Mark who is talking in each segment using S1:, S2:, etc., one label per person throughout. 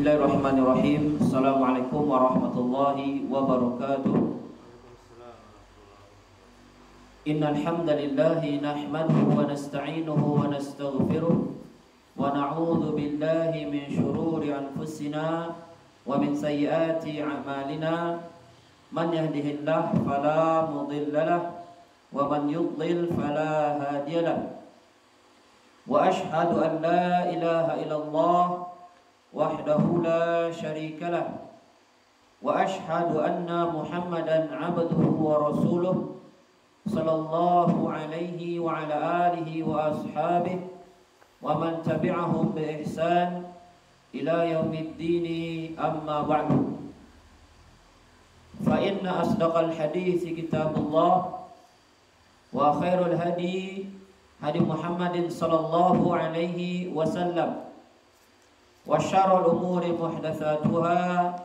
S1: Bismillahirrahmanirrahim. Assalamualaikum warahmatullahi wabarakatuh. Innal hamdalillahi nahmaduhu wa nasta'inuhu wa nastaghfiruh wa na'udzu billahi min shururi anfusina wa min sayyiati a'malina. Man yahdihillahu fala mudhillalah wa man yudlil fala hadiyalah. Wa ashhadu an la ilaha illallah wahdahu la syarika lah wa ashhadu anna Muhammadan abduhu wa rasuluh sallallahu alaihi wa ala alihi wa ashabihi wa man tabi'ahum bi ihsan ila yaumiddin, amma ba'du. Fa inna asdaqal hadithi kitabullah wa khairul hadi Muhammadin sallallahu alaihi wasallam wa syarrul umuri muhdatsatuha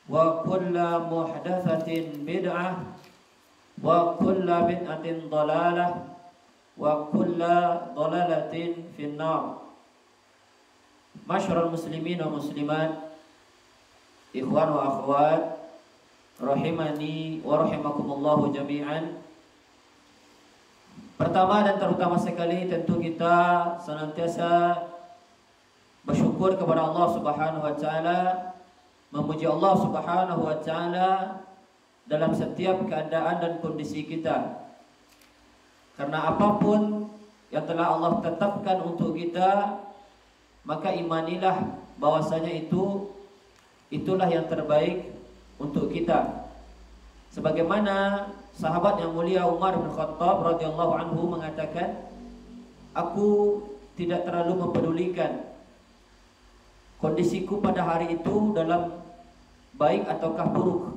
S1: wa kullu muhdatsatin bid'ah wa kullu bid'atin dhalalah wa kullu dhalalatin finnar. Masyarul muslimin wa muslimat, ikhwan wa akhwat, rahimani wa rahimakumullah jami'an. Pertama dan terutama sekali, tentu kita senantiasa bersyukur kepada Allah Subhanahu wa taala, memuji Allah Subhanahu wa taala dalam setiap keadaan dan kondisi kita. Karena apapun yang telah Allah tetapkan untuk kita, maka imanilah bahwasanya itulah yang terbaik untuk kita. Sebagaimana sahabat yang mulia Umar bin Khattab radhiyallahu anhu mengatakan, aku tidak terlalu mempedulikan kondisiku pada hari itu dalam baik ataukah buruk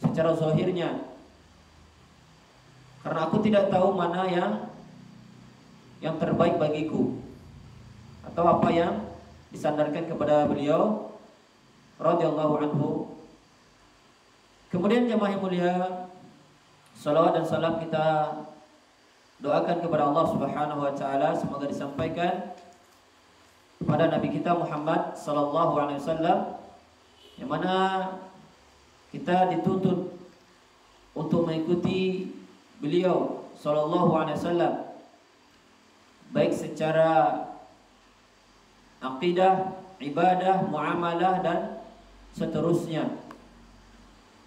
S1: secara zahirnya, karena aku tidak tahu mana yang terbaik bagiku atau apa yang disandarkan kepada beliau radhiyallahu anhu. Kemudian jemaah yang mulia, salawat dan salam kita doakan kepada Allah Subhanahu wa taala, semoga disampaikan kepada Nabi kita Muhammad sallallahu alaihi wasallam, yang mana kita dituntut untuk mengikuti beliau sallallahu alaihi wasallam baik secara akidah, ibadah, muamalah dan seterusnya.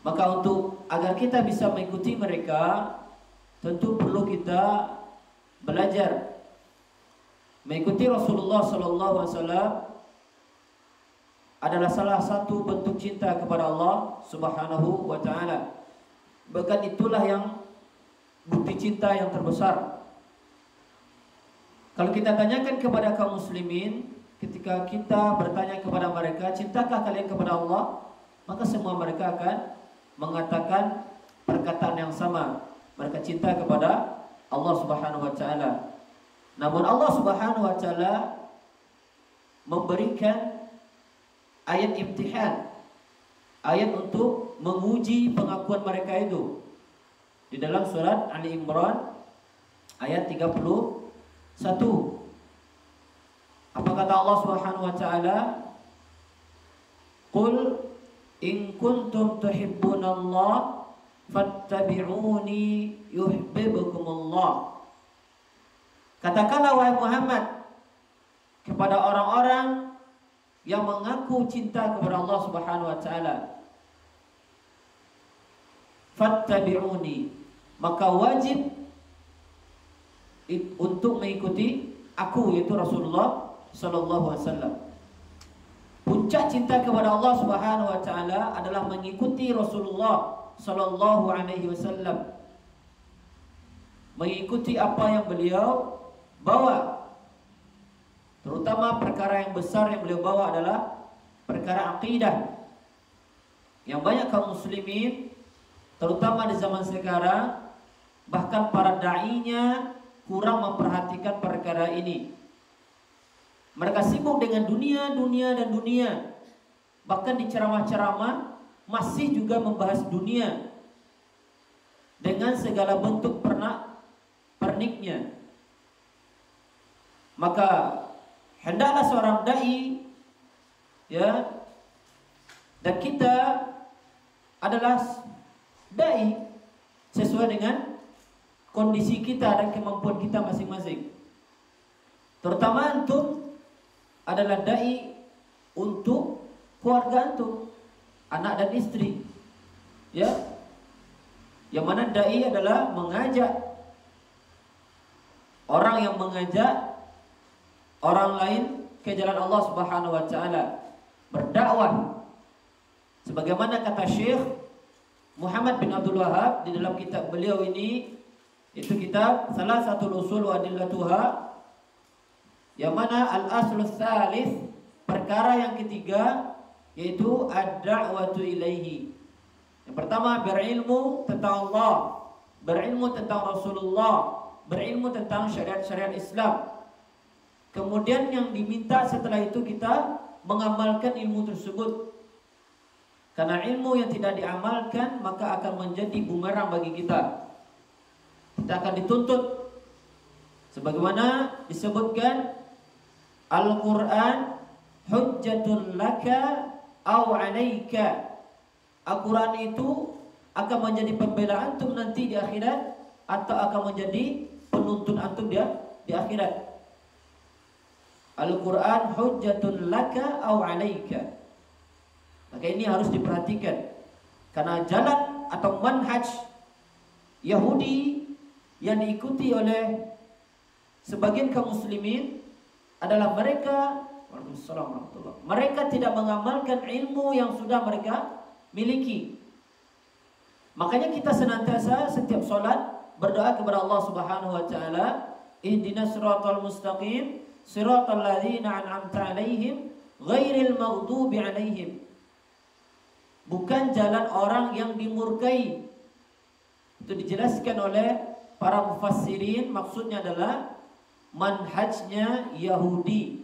S1: Maka agar kita bisa mengikuti mereka, tentu perlu kita belajar. Mengikuti Rasulullah sallallahu alaihi wasallam adalah salah satu bentuk cinta kepada Allah Subhanahu wa taala. Bahkan itulah yang bukti cinta yang terbesar. Kalau kita tanyakan kepada kaum muslimin, ketika kita bertanya kepada mereka, cintakah kalian kepada Allah? Maka semua mereka akan mengatakan perkataan yang sama. Mereka cinta kepada Allah Subhanahu wa taala. Namun Allah Subhanahu wa taala memberikan ayat imtihan, ayat untuk menguji pengakuan mereka itu. Di dalam surat Ali Imran ayat 31. Apa kata Allah Subhanahu wa taala? Qul in kuntum tuhibbunallah fattabi'uni yuhibbukumullah. Katakanlah wahai Muhammad kepada orang-orang yang mengaku cinta kepada Allah Subhanahu wa taala, fattabi'uni, maka wajib untuk mengikuti aku, yaitu Rasulullah sallallahu alaihi wasallam. Puncak cinta kepada Allah Subhanahu wa taala adalah mengikuti Rasulullah sallallahu alaihi wasallam, mengikuti apa yang beliau bawa. Terutama perkara yang besar yang beliau bawa adalah perkara akidah, yang banyak kaum muslimin, terutama di zaman sekarang, bahkan para da'inya kurang memperhatikan perkara ini. Mereka sibuk dengan dunia. Bahkan di ceramah-ceramah masih juga membahas dunia dengan segala bentuk perniknya. Maka hendaklah seorang dai ya. Dan kita adalah dai sesuai dengan kondisi kita dan kemampuan kita masing-masing. Terutama antum adalah dai untuk keluarga antum, anak dan istri, ya. Yang mana dai adalah mengajak orang yang mengajak orang lain ke jalan Allah Subhanahu wa taala, berdakwah. Sebagaimana kata Syekh Muhammad bin Abdul Wahab di dalam kitab beliau ini, itu kitab salah satu usul wa adillatuha, yang mana al-aslu tsalits, perkara yang ketiga, yaitu ad-da'watu ilaihi. Yang pertama, berilmu tentang Allah, berilmu tentang Rasulullah, berilmu tentang syariat-syariat Islam. Kemudian yang diminta setelah itu kita mengamalkan ilmu tersebut. Karena ilmu yang tidak diamalkan maka akan menjadi bumerang bagi kita. Kita akan dituntut sebagaimana disebutkan, Al-Quran hujjatun laka aw alaika. Al-Quran itu akan menjadi pembela antum nanti di akhirat, atau akan menjadi penuntut antum di akhirat. Al-Quran hujjatun laka aw alaika. Maka ini harus diperhatikan, karena jalan atau manhaj Yahudi yang diikuti oleh sebagian kaum muslimin adalah mereka tidak mengamalkan ilmu yang sudah mereka miliki. Makanya kita senantiasa setiap sholat berdoa kepada Allah Subhanahu wa taala, ihdinas siratal mustaqim, siratal ladzina an'amta 'alaihim, ghairil maghdubi 'alaihim. Bukan jalan orang yang dimurkai. Itu dijelaskan oleh para mufassirin, maksudnya adalah manhajnya Yahudi,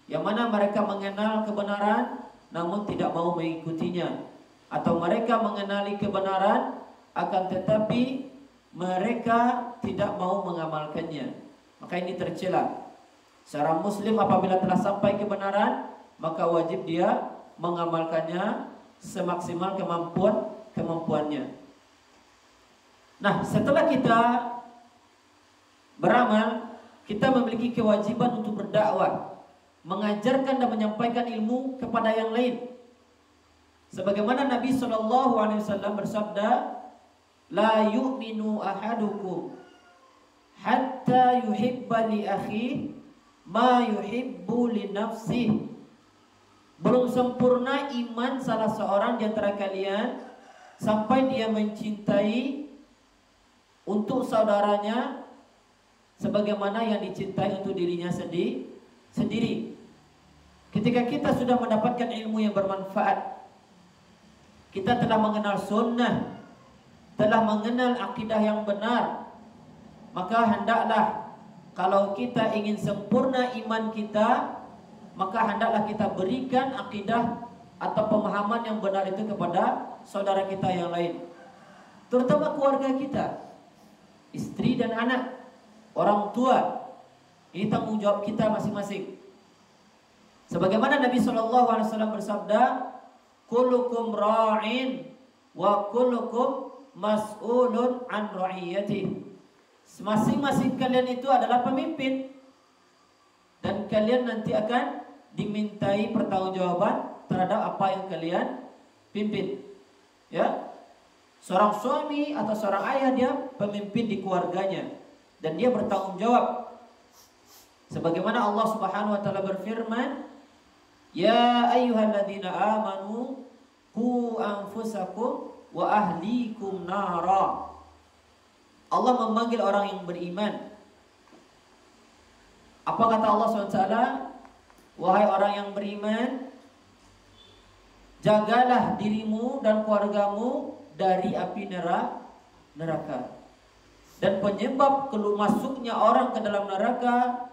S1: yang mana mereka mengenal kebenaran namun tidak mau mengikutinya, atau mereka mengenali kebenaran akan tetapi mereka tidak mau mengamalkannya. Maka ini tercela. Seorang muslim apabila telah sampai kebenaran, maka wajib dia mengamalkannya semaksimal kemampuannya. Nah, setelah kita beramal, kita memiliki kewajiban untuk berdakwah, mengajarkan dan menyampaikan ilmu kepada yang lain. Sebagaimana Nabi SAW bersabda, la yu'minu ahadukum hatta yuhibba li akhihi ma yuhibbu li nafsihi. Belum sempurna iman salah seorang di antara kalian sampai dia mencintai untuk saudaranya sebagaimana yang dicintai untuk dirinya sendiri. Ketika kita sudah mendapatkan ilmu yang bermanfaat, kita telah mengenal sunnah, telah mengenal akidah yang benar, maka hendaklah kalau kita ingin sempurna iman kita, maka hendaklah kita berikan akidah atau pemahaman yang benar itu kepada saudara kita yang lain, terutama keluarga kita, istri dan anak, orang tua. Ini tanggung jawab kita masing-masing. Sebagaimana Nabi SAW bersabda, kullukum ra'in wa kullukum mas'ulun an ra'iyatih. Masing-masing kalian itu adalah pemimpin, dan kalian nanti akan dimintai pertanggungjawaban terhadap apa yang kalian pimpin. Ya, seorang suami atau seorang ayah, dia pemimpin di keluarganya dan dia bertanggung jawab. Sebagaimana Allah Subhanahu wa taala berfirman, ya ayyuhalladzina amanu qu anfusakum wa ahlikum nara. Allah memanggil orang yang beriman. Apa kata Allah SWT? Wahai orang yang beriman, jagalah dirimu dan keluargamu dari api neraka. Dan penyebab masuknya orang ke dalam neraka,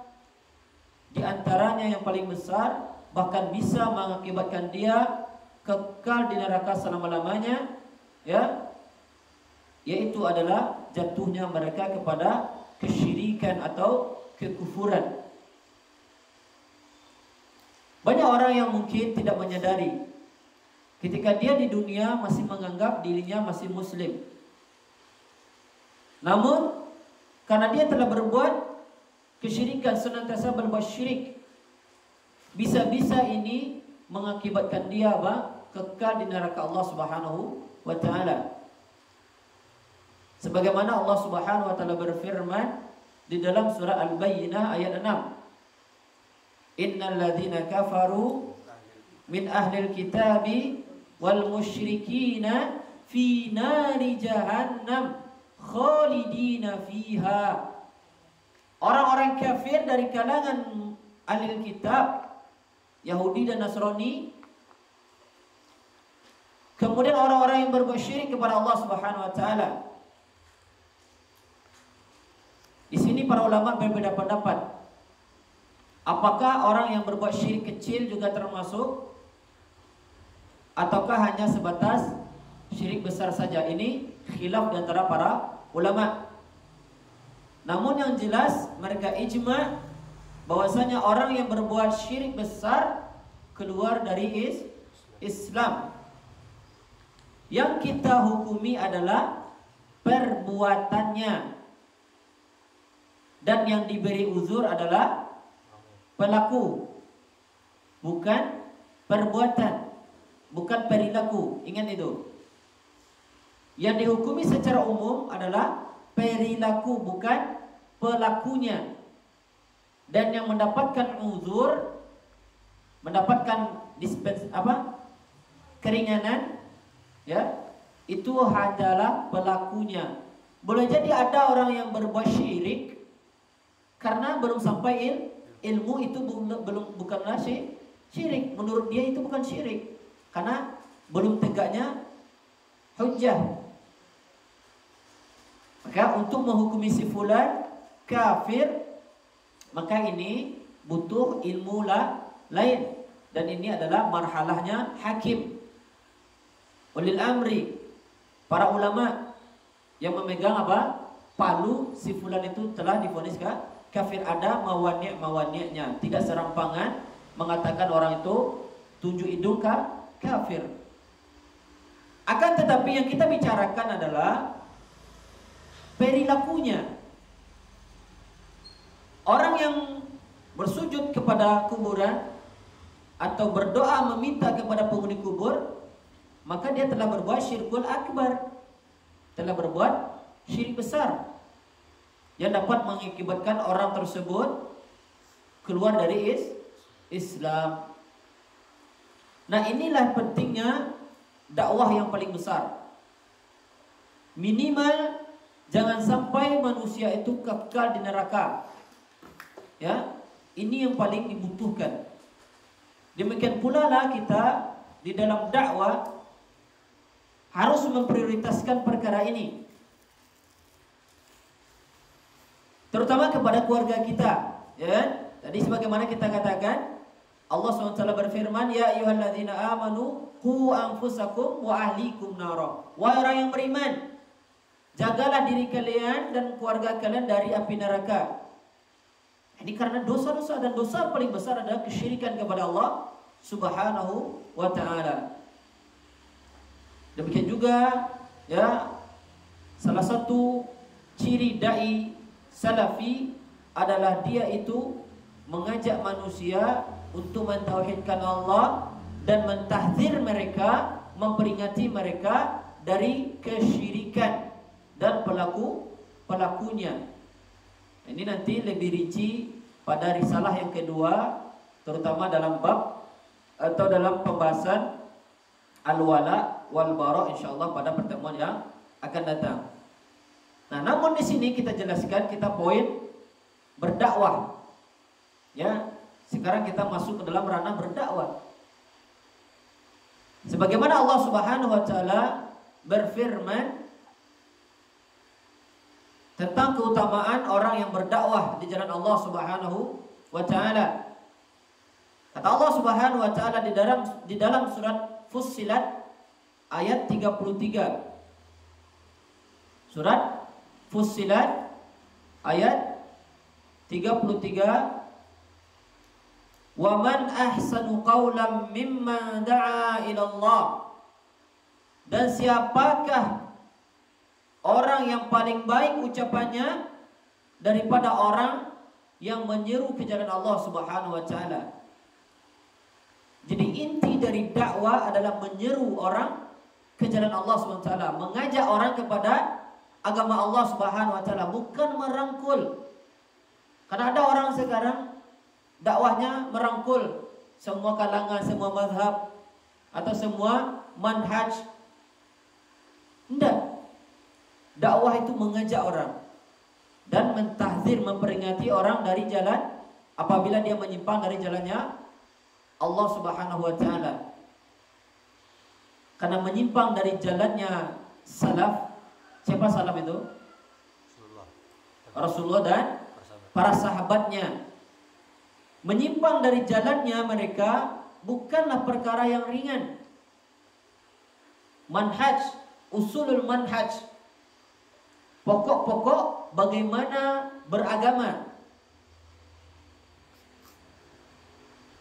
S1: di antaranya yang paling besar, bahkan bisa mengakibatkan dia kekal di neraka selama-lamanya, ya, yaitu adalah jatuhnya mereka kepada kesyirikan atau kekufuran. Banyak orang yang mungkin tidak menyadari ketika dia di dunia masih menganggap dirinya masih muslim. Namun karena dia telah berbuat kesyirikan, senantiasa berbuat syirik, bisa-bisa ini mengakibatkan dia kekal di neraka Allah Subhanahu wa taala. Sebagaimana Allah Subhanahu wa taala berfirman di dalam surah Al-Bayyinah ayat 6. Innal ladzina kafaru min ahlil kitabi wal musyrikina fi nari jahannam khalidina fiha. Orang-orang kafir dari kalangan ahlil kitab, Yahudi dan Nasrani, kemudian orang-orang yang berbuat syirik kepada Allah Subhanahu wa taala. Di sini para ulama berbeda pendapat. Apakah orang yang berbuat syirik kecil juga termasuk, ataukah hanya sebatas syirik besar saja? Ini khilaf di antara para ulama. Namun yang jelas mereka ijma bahwasanya orang yang berbuat syirik besar keluar dari Islam. Yang kita hukumi adalah perbuatannya, dan yang diberi uzur adalah pelaku, bukan perbuatan, bukan perilaku. Ingat itu. Yang dihukumi secara umum adalah perilaku, bukan pelakunya. Dan yang mendapatkan uzur, mendapatkan keringanan, ya, itu adalah pelakunya. Boleh jadi ada orang yang berbuat syirik karena belum sampai ilmu itu bukanlah syirik. Menurut dia itu bukan syirik karena belum tegaknya hujjah. Maka untuk menghukumi si fulan kafir, maka ini butuh ilmu lain, dan ini adalah marhalahnya hakim, ulil amri, para ulama yang memegang palu si fulan itu telah divonis kafir. Ada mawani'-mawani'nya, tidak serampangan mengatakan orang itu tunjuk hidung kafir. Akan tetapi yang kita bicarakan adalah perilakunya. Orang yang bersujud kepada kuburan atau berdoa meminta kepada penghuni kubur, maka dia telah berbuat syirkul akbar, telah berbuat syirik besar yang dapat mengakibatkan orang tersebut keluar dari Islam. Nah, inilah pentingnya dakwah yang paling besar. Minimal jangan sampai manusia itu kekal di neraka. Ya, ini yang paling dibutuhkan. Demikian pula lah kita di dalam dakwah harus memprioritaskan perkara ini, terutama kepada keluarga kita. Ya, tadi sebagaimana kita katakan, Allah SWT berfirman, ya ayyuhalladzina amanu qu anfusakum wa ahlikum nara. Wahai orang yang beriman, jagalah diri kalian dan keluarga kalian dari api neraka. Ini karena dosa-dosa, dan dosa paling besar adalah kesyirikan kepada Allah Subhanahu wa ta'ala. Demikian juga, ya, salah satu ciri dai salafi adalah dia itu mengajak manusia untuk mentauhidkan Allah dan mentahdzir mereka, memperingati mereka dari kesyirikan dan pelakunya. Ini nanti lebih rinci pada risalah yang kedua, terutama dalam bab atau dalam pembahasan al-wala wal bara, insyaallah pada pertemuan yang akan datang. Nah, namun di sini kita jelaskan, kita poin berdakwah. Ya, sekarang kita masuk ke dalam ranah berdakwah. Sebagaimana Allah Subhanahu wa taala berfirman tentang keutamaan orang yang berdakwah di jalan Allah Subhanahu wa taala. Kata Allah Subhanahu wa taala di dalam surat Fussilat ayat 33. Surat Fussilat ayat 33. Wa man ahsanu qawlan mimman da'a ila Allah. Dan siapakah orang yang paling baik ucapannya daripada orang yang menyeru ke jalan Allah Subhanahu wa taala. Jadi inti dari dakwah adalah menyeru orang ke jalan Allah Subhanahu wa taala, mengajak orang kepada agama Allah Subhanahu wa taala, bukan merangkul. Karena ada orang sekarang dakwahnya merangkul semua kalangan, semua mazhab atau semua manhaj. Tidak. Dakwah itu mengajak orang dan mentahzir, memperingati orang dari jalan apabila dia menyimpang dari jalannya Allah Subhanahu wa taala. Karena menyimpang dari jalannya salaf, siapa salaf itu? Rasulullah dan para sahabatnya. Menyimpang dari jalannya mereka bukanlah perkara yang ringan. Manhaj, usulul manhaj, pokok-pokok bagaimana beragama,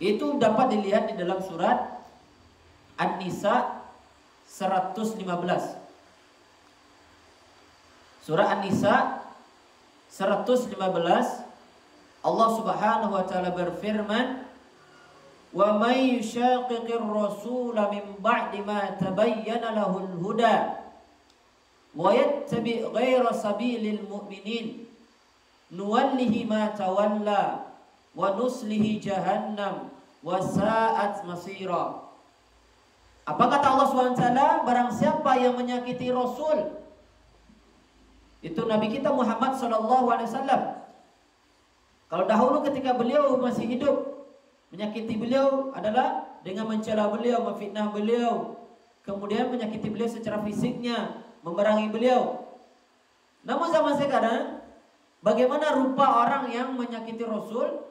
S1: itu dapat dilihat di dalam surat An-Nisa 115. Surah An-Nisa 115, Allah Subhanahu wa taala berfirman, "Wa may yushaqiqir rasula min ba'di ma tabayyana lahul huda wa yattabi' ghayra sabilil mu'minin nuwallihi ma tawalla wa nuslihi jahannam wa sa'at masira." Apa kata Allah SWT? Barang siapa yang menyakiti Rasul, itu Nabi kita Muhammad SAW. Kalau dahulu ketika beliau masih hidup, menyakiti beliau adalah dengan mencela beliau, memfitnah beliau, kemudian menyakiti beliau secara fisiknya, memerangi beliau. Namun zaman sekarang, bagaimana rupa orang yang menyakiti Rasul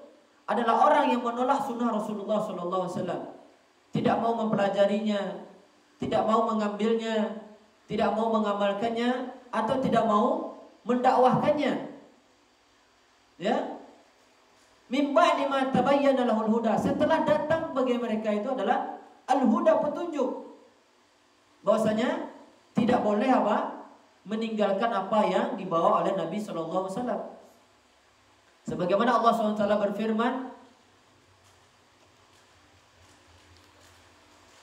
S1: adalah orang yang menolak sunnah Rasulullah SAW. Tidak mau mempelajarinya, tidak mau mengambilnya, tidak mau mengamalkannya, atau tidak mau mendakwahkannya. Ya, min ba'di ma tabayyana lahul huda, setelah datang bagi mereka itu adalah al-huda, petunjuk, bahwasanya tidak boleh apa? Meninggalkan apa yang dibawa oleh Nabi sallallahu alaihi wasallam. Sebagaimana Allah SWT berfirman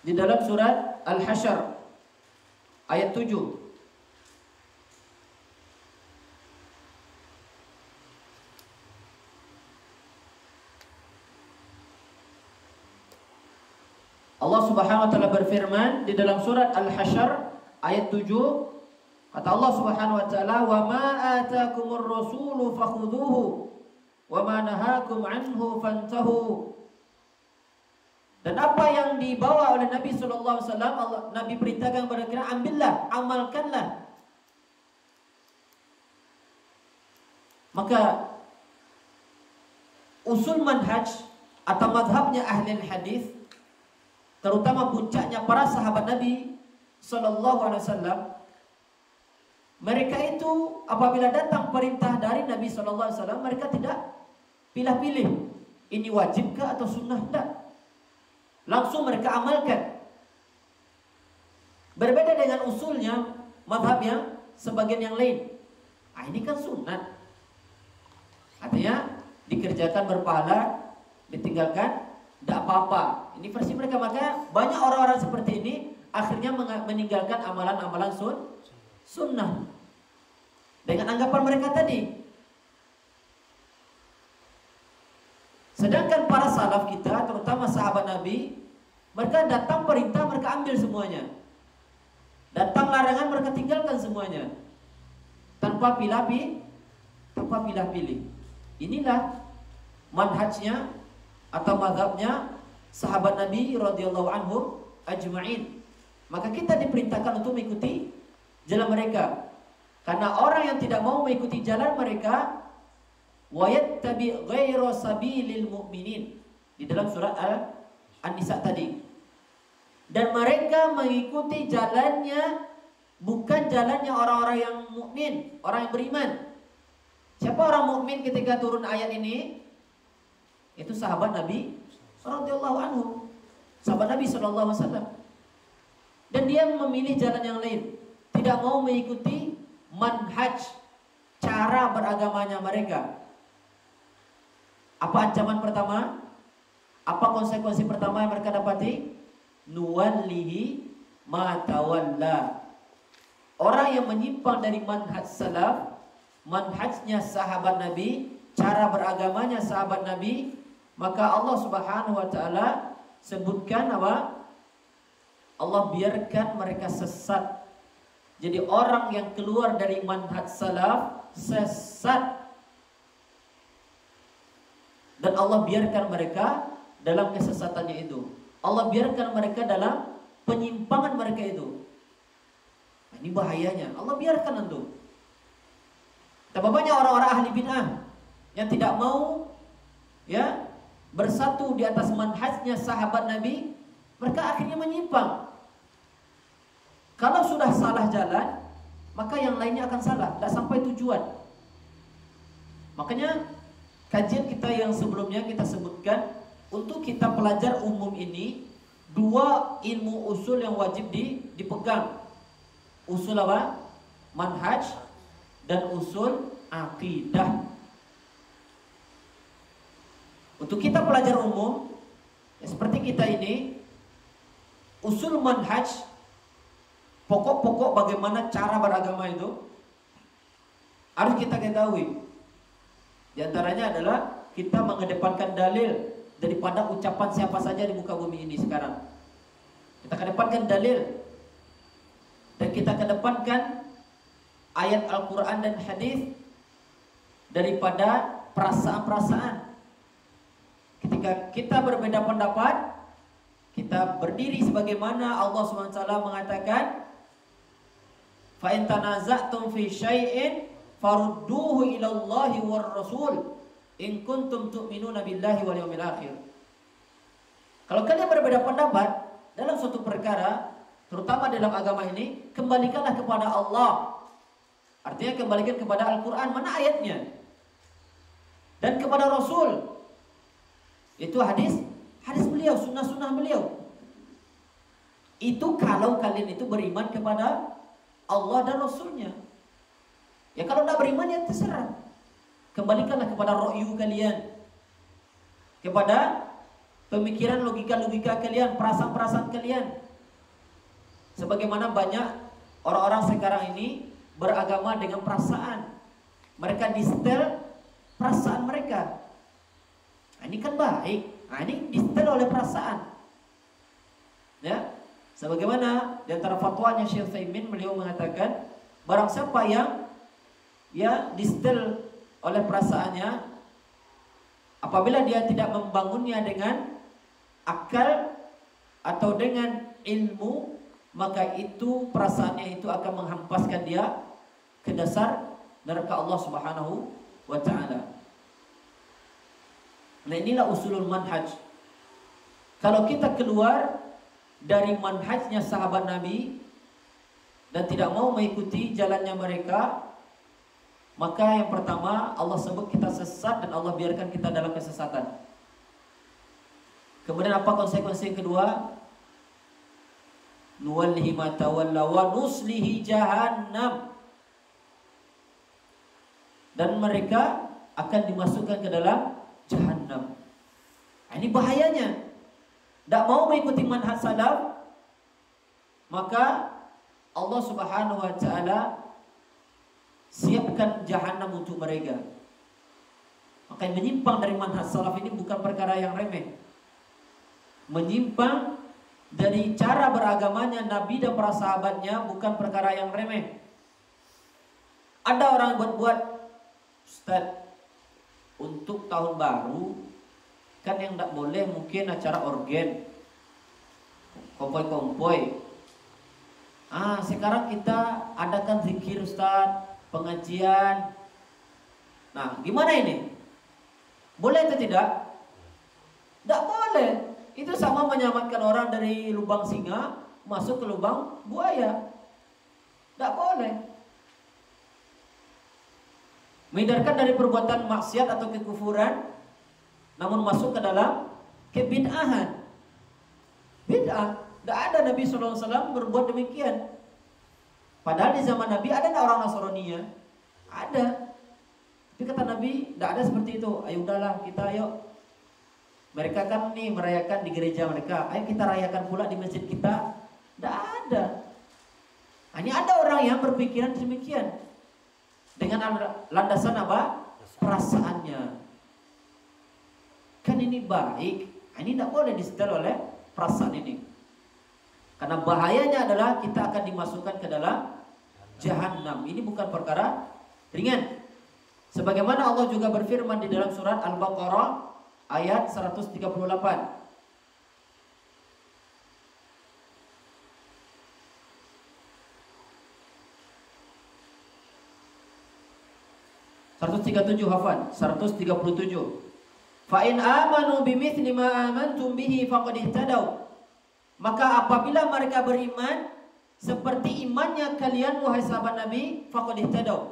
S1: di dalam surat Al-Hasyr ayat 7. Allah Subhanahu wa taala berfirman di dalam surat Al-Hasyr ayat 7, kata Allah Subhanahu wa taala, "Wa ma ataakumur rasulu fakhudhuhu wa ma nahakum anhu fantahu." Dan apa yang dibawa oleh Nabi sallallahu alaihi wasallam, Nabi perintahkan kepada kita, ambillah, amalkanlah. Maka usul manhaj atau mazhabnya ahli hadis, terutama puncaknya para sahabat Nabi sallallahu alaihi wasallam, mereka itu apabila datang perintah dari Nabi sallallahu alaihi wasallam, mereka tidak pilih-pilih, ini wajibkah atau sunnah, tidak. Langsung mereka amalkan. Berbeda dengan usulnya mazhab yang sebagian yang lain. Ini kan sunat, artinya dikerjakan berpahala, ditinggalkan tidak apa-apa. Ini versi mereka. Maka banyak orang-orang seperti ini akhirnya meninggalkan amalan-amalan sunnah dengan anggapan mereka tadi. Sedangkan para salaf kita, terutama sahabat Nabi, mereka datang perintah, mereka ambil semuanya. Datang larangan, mereka tinggalkan semuanya, tanpa pilih-pilih. Inilah manhajnya atau mazhabnya sahabat Nabi radhiyallahu anhum ajma'in. Maka kita diperintahkan untuk mengikuti jalan mereka. Karena orang yang tidak mau mengikuti jalan mereka, wa yattabi' ghayra sabilil mu'minin, di dalam surat An-Nisa tadi. Dan mereka mengikuti jalannya bukan jalannya orang-orang yang mukmin, orang yang beriman. Siapa orang mukmin ketika turun ayat ini? Itu sahabat Nabi radhiyallahu anhu, sahabat Nabi sallallahu alaihi wasallam. Dan dia memilih jalan yang lain, tidak mau mengikuti manhaj, cara beragamanya mereka. Apa ancaman pertama? Apa konsekuensi pertama yang mereka dapati? Nuwallihi ma tawalla. Orang yang menyimpang dari manhaj salaf, manhajnya sahabat Nabi, cara beragamanya sahabat Nabi, maka Allah Subhanahu wa taala sebutkan apa? Allah biarkan mereka sesat. Jadi orang yang keluar dari manhaj salaf sesat. Dan Allah biarkan mereka dalam kesesatannya itu. Allah biarkan mereka dalam penyimpangan mereka itu. Nah, ini bahayanya. Allah biarkan itu. Tapi banyak orang-orang ahli bid'ah yang tidak mau ya bersatu di atas manhajnya sahabat Nabi, mereka akhirnya menyimpang. Kalau sudah salah jalan, maka yang lainnya akan salah, tidak sampai tujuan. Makanya kajian kita yang sebelumnya kita sebutkan, untuk kita pelajar umum ini, dua ilmu usul yang wajib dipegang. Usul apa? Manhaj dan usul akidah. Untuk kita pelajar umum, ya seperti kita ini, usul manhaj, pokok-pokok bagaimana cara beragama itu harus kita ketahui. Di antaranya adalah kita mengedepankan dalil daripada ucapan siapa saja di muka bumi ini sekarang. Kita kedepankan dalil dan kita kedepankan ayat Al-Quran dan hadis daripada perasaan-perasaan. Ketika kita berbeda pendapat, kita berdiri sebagaimana Allah SWT mengatakan, fa in tanaza'tum fi syai'in farudduhu ila Allahi war Rasul in kuntum tu'minuna billahi wal yawmil akhir. Kalau kalian berbeda pendapat dalam suatu perkara, terutama dalam agama ini, kembalikanlah kepada Allah. Artinya kembalikan kepada Al-Quran, mana ayatnya, dan kepada Rasul. Itu hadis beliau, sunnah beliau. Itu kalau kalian itu beriman kepada Allah dan Rasulnya. Ya kalau tidak beriman ya terserah. Kembalikanlah kepada ro'yu kalian, kepada pemikiran, logika-logika kalian, perasaan-perasaan kalian. Sebagaimana banyak orang-orang sekarang ini beragama dengan perasaan. Mereka distel perasaan mereka. Nah, ini kan baik. Nah, ini distel oleh perasaan. Ya, sebagaimana di antara fatwanya Syekh Utsaimin, beliau mengatakan, barang siapa yang distel oleh perasaannya, apabila dia tidak membangunnya dengan akal atau dengan ilmu, maka itu perasaannya itu akan menghampaskan dia ke dasar neraka Allah Subhanahu wa taala. Nah, inilah usulul manhaj. Kalau kita keluar dari manhajnya sahabat Nabi dan tidak mau mengikuti jalannya mereka, maka yang pertama Allah sebut kita sesat dan Allah biarkan kita dalam kesesatan. Kemudian apa konsekuensi yang kedua? Nuwallihi ma tawalla wa nuslihi jahannam. Dan mereka akan dimasukkan ke dalam jahannam. Nah, ini bahayanya. Tidak mau mengikuti manhaj salaf, maka Allah Subhanahu wa taala siapkan jahannam untuk mereka. Maka menyimpang dari manhaj salaf ini bukan perkara yang remeh. Menyimpang dari cara beragamanya Nabi dan para sahabatnya bukan perkara yang remeh. Ada orang buat-buat, Ustaz, untuk tahun baru kan yang tidak boleh mungkin acara organ, kompoi-kompoi. Sekarang kita adakan zikir, Ustaz, pengajian. Nah, gimana ini? Boleh atau tidak? Tidak boleh. Itu sama menyelamatkan orang dari lubang singa masuk ke lubang buaya. Tidak boleh. Menghindarkan dari perbuatan maksiat atau kekufuran, namun masuk ke dalam kebid'ahan. Bid'ah. Tidak ada Nabi SAW berbuat demikian. Padahal di zaman Nabi ada orang Nasrani ya? Ada. Tapi kata Nabi, tidak ada seperti itu. Ayo udahlah kita ayo. Mereka kan nih merayakan di gereja mereka. Ayo kita rayakan pula di masjid kita. Tidak ada. Hanya ada orang yang berpikiran demikian. Dengan landasan apa? Perasaannya. Kan ini baik. Ini tidak boleh disetel oleh perasaan ini. Karena bahayanya adalah kita akan dimasukkan ke dalam Jahannam. Ini bukan perkara ringan. Sebagaimana Allah juga berfirman di dalam surat Al-Baqarah ayat 138. Hafal 137. Fa in amanu bimithli ma amantum bihi faqad ihtadaw. Maka apabila mereka beriman seperti imannya kalian wahai sahabat Nabi, faqad ihtadaw.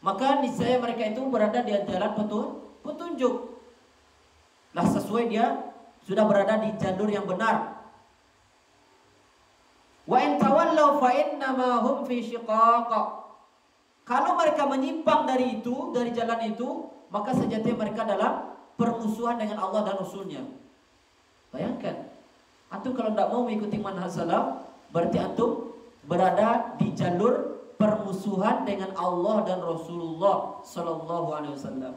S1: Maka niscaya mereka itu berada di jalan petunjuk. Lah sesuai dia sudah berada di jalur yang benar. Wa in tawallaw fa innama hum fi shiqaq. Kalau mereka menyimpang dari itu, dari jalan itu, maka sejatinya mereka dalam permusuhan dengan Allah dan Rasulnya. Bayangkan, antum kalau tidak mau mengikuti manhaj salaf, berarti antum berada di jalur permusuhan dengan Allah dan Rasulullah Sallallahu Alaihi Wasallam.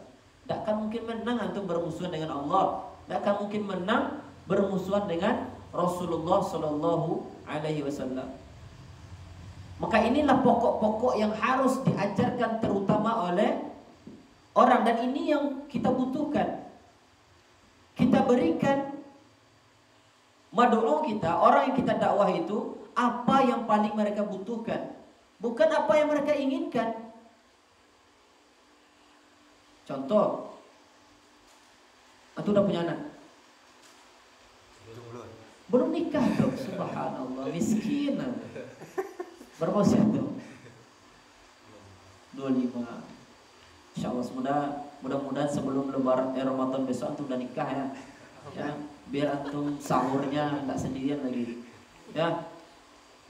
S1: Tidak akan mungkin menang antum bermusuhan dengan Allah. Tidak akan mungkin menang bermusuhan dengan Rasulullah Sallallahu Alaihi Wasallam. Maka inilah pokok-pokok yang harus diajarkan terutama oleh orang, dan ini yang kita butuhkan. Kita berikan mad'u kita, orang yang kita dakwah itu apa yang paling mereka butuhkan, bukan apa yang mereka inginkan. Contoh, antum udah punya anak? Belum nikah dong, subhanallah, miskin. Berapa usia tuh? 25. Insyaallah mudah-mudahan sebelum lebaran Ramadan besok antum udah nikah ya. Ya, biar antum sahurnya enggak sendirian lagi. Ya.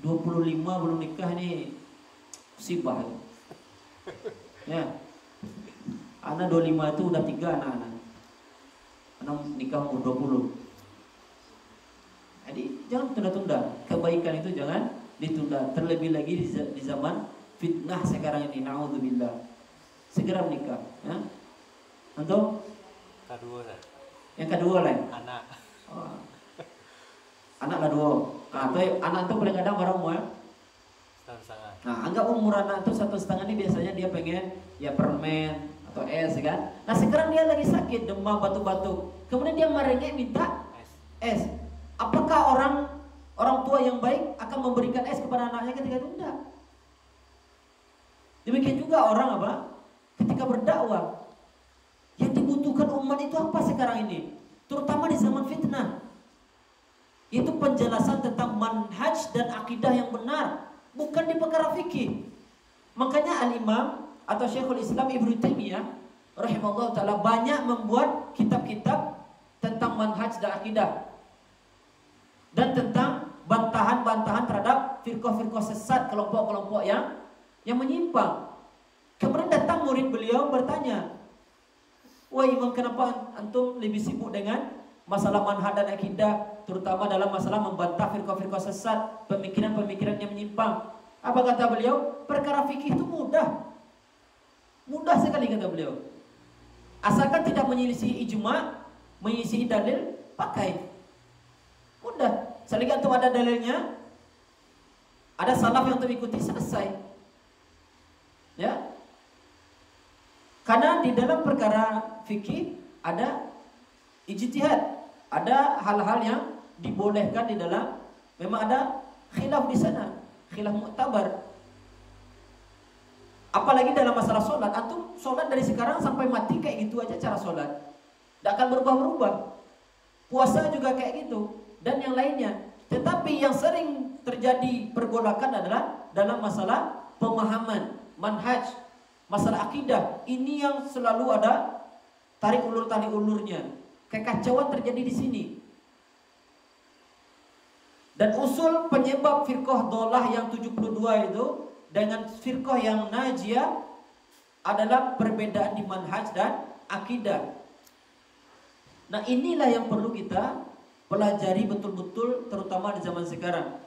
S1: 25 belum nikah nih musibah. Ya. Anak 25 itu udah 3 anak-anak. Anak nikah umur 20. Jadi jangan tunda-tunda. Kebaikan itu jangan ditunda. Terlebih lagi di zaman fitnah sekarang ini. Na'udzubillah. Segera menikah. Ya. Untuk
S2: kedua.
S1: Yang kedua lah.
S2: Anak.
S1: Oh. Anak kedua. Nah, anak itu paling kadang barang mau ya. Nah, anggap umur anak itu 1,5 ini biasanya dia pengen ya permen atau es kan. Nah sekarang dia lagi sakit, demam, batuk-batuk. Kemudian dia merengek minta es. Apakah orang tua yang baik akan memberikan es kepada anaknya ketika itu? Tidak. Demikian juga orang apa? Ketika berdakwah. Yang dibutuhkan umat itu apa sekarang ini? Terutama di zaman fitnah. Itu penjelasan tentang manhaj dan akidah yang benar, bukan di perkara fikih. Makanya Al-Imam atau Syekhul Islam Ibnu Taimiyah rahimahullah ta'ala banyak membuat kitab-kitab tentang manhaj dan akidah, dan tentang bantahan-bantahan terhadap firqah-firqah sesat, kelompok-kelompok yang menyimpang. Kemudian datang murid beliau bertanya, "Wah Imam, kenapa antum lebih sibuk dengan masalah manhaj dan akidah, terutama dalam masalah membantah firqah-firqah sesat, pemikiran-pemikiran yang menyimpang?" Apa kata beliau? Perkara fikih itu mudah. Mudah sekali kata beliau. Asalkan tidak menyelisih ijma', menyelisih dalil, pakai. Mudah. Selagi antum ada dalilnya, ada salaf yang terikuti, selesai. Ya. Karena di dalam perkara fikih ada ijtihad, ada hal-hal yang dibolehkan di dalam, memang ada khilaf di sana, khilaf mu'tabar. Apalagi dalam masalah sholat, antum sholat dari sekarang sampai mati kayak gitu aja cara sholat, tidak akan berubah-berubah. Puasa juga kayak gitu, dan yang lainnya. Tetapi yang sering terjadi pergolakan adalah dalam masalah pemahaman, manhaj, masalah akidah. Ini yang selalu ada tarik ulurnya. kekacauan terjadi di sini. Dan usul penyebab firqah dolah yang 72 itu dengan firqah yang najiyah adalah perbedaan di manhaj dan akidah. Nah, inilah yang perlu kita pelajari betul-betul, terutama di zaman sekarang.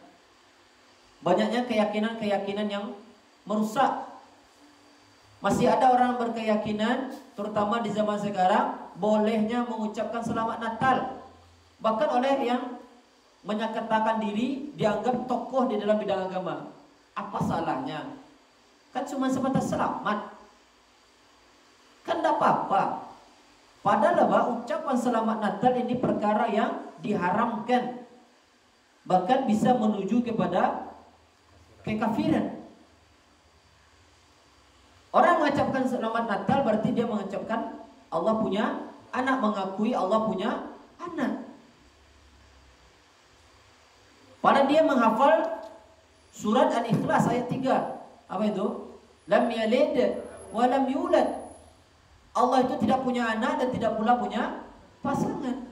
S1: Banyaknya keyakinan-keyakinan yang merusak. Masih ada orang berkeyakinan, terutama di zaman sekarang, bolehnya mengucapkan selamat Natal. Bahkan oleh yang menyatakan diri dianggap tokoh di dalam bidang agama. Apa salahnya? Kan cuma sebatas selamat. Kan tidak apa-apa. Padahal ucapan selamat Natal ini perkara yang diharamkan. Bahkan bisa menuju kepada kekafiran. Orang mengucapkan selamat Natal berarti dia mengucapkan Allah punya anak, mengakui Allah punya anak. Padahal dia menghafal surat Al-Ikhlas ayat 3. Apa itu? Lam yalid wa lam yulad. Allah itu tidak punya anak dan tidak pula punya pasangan.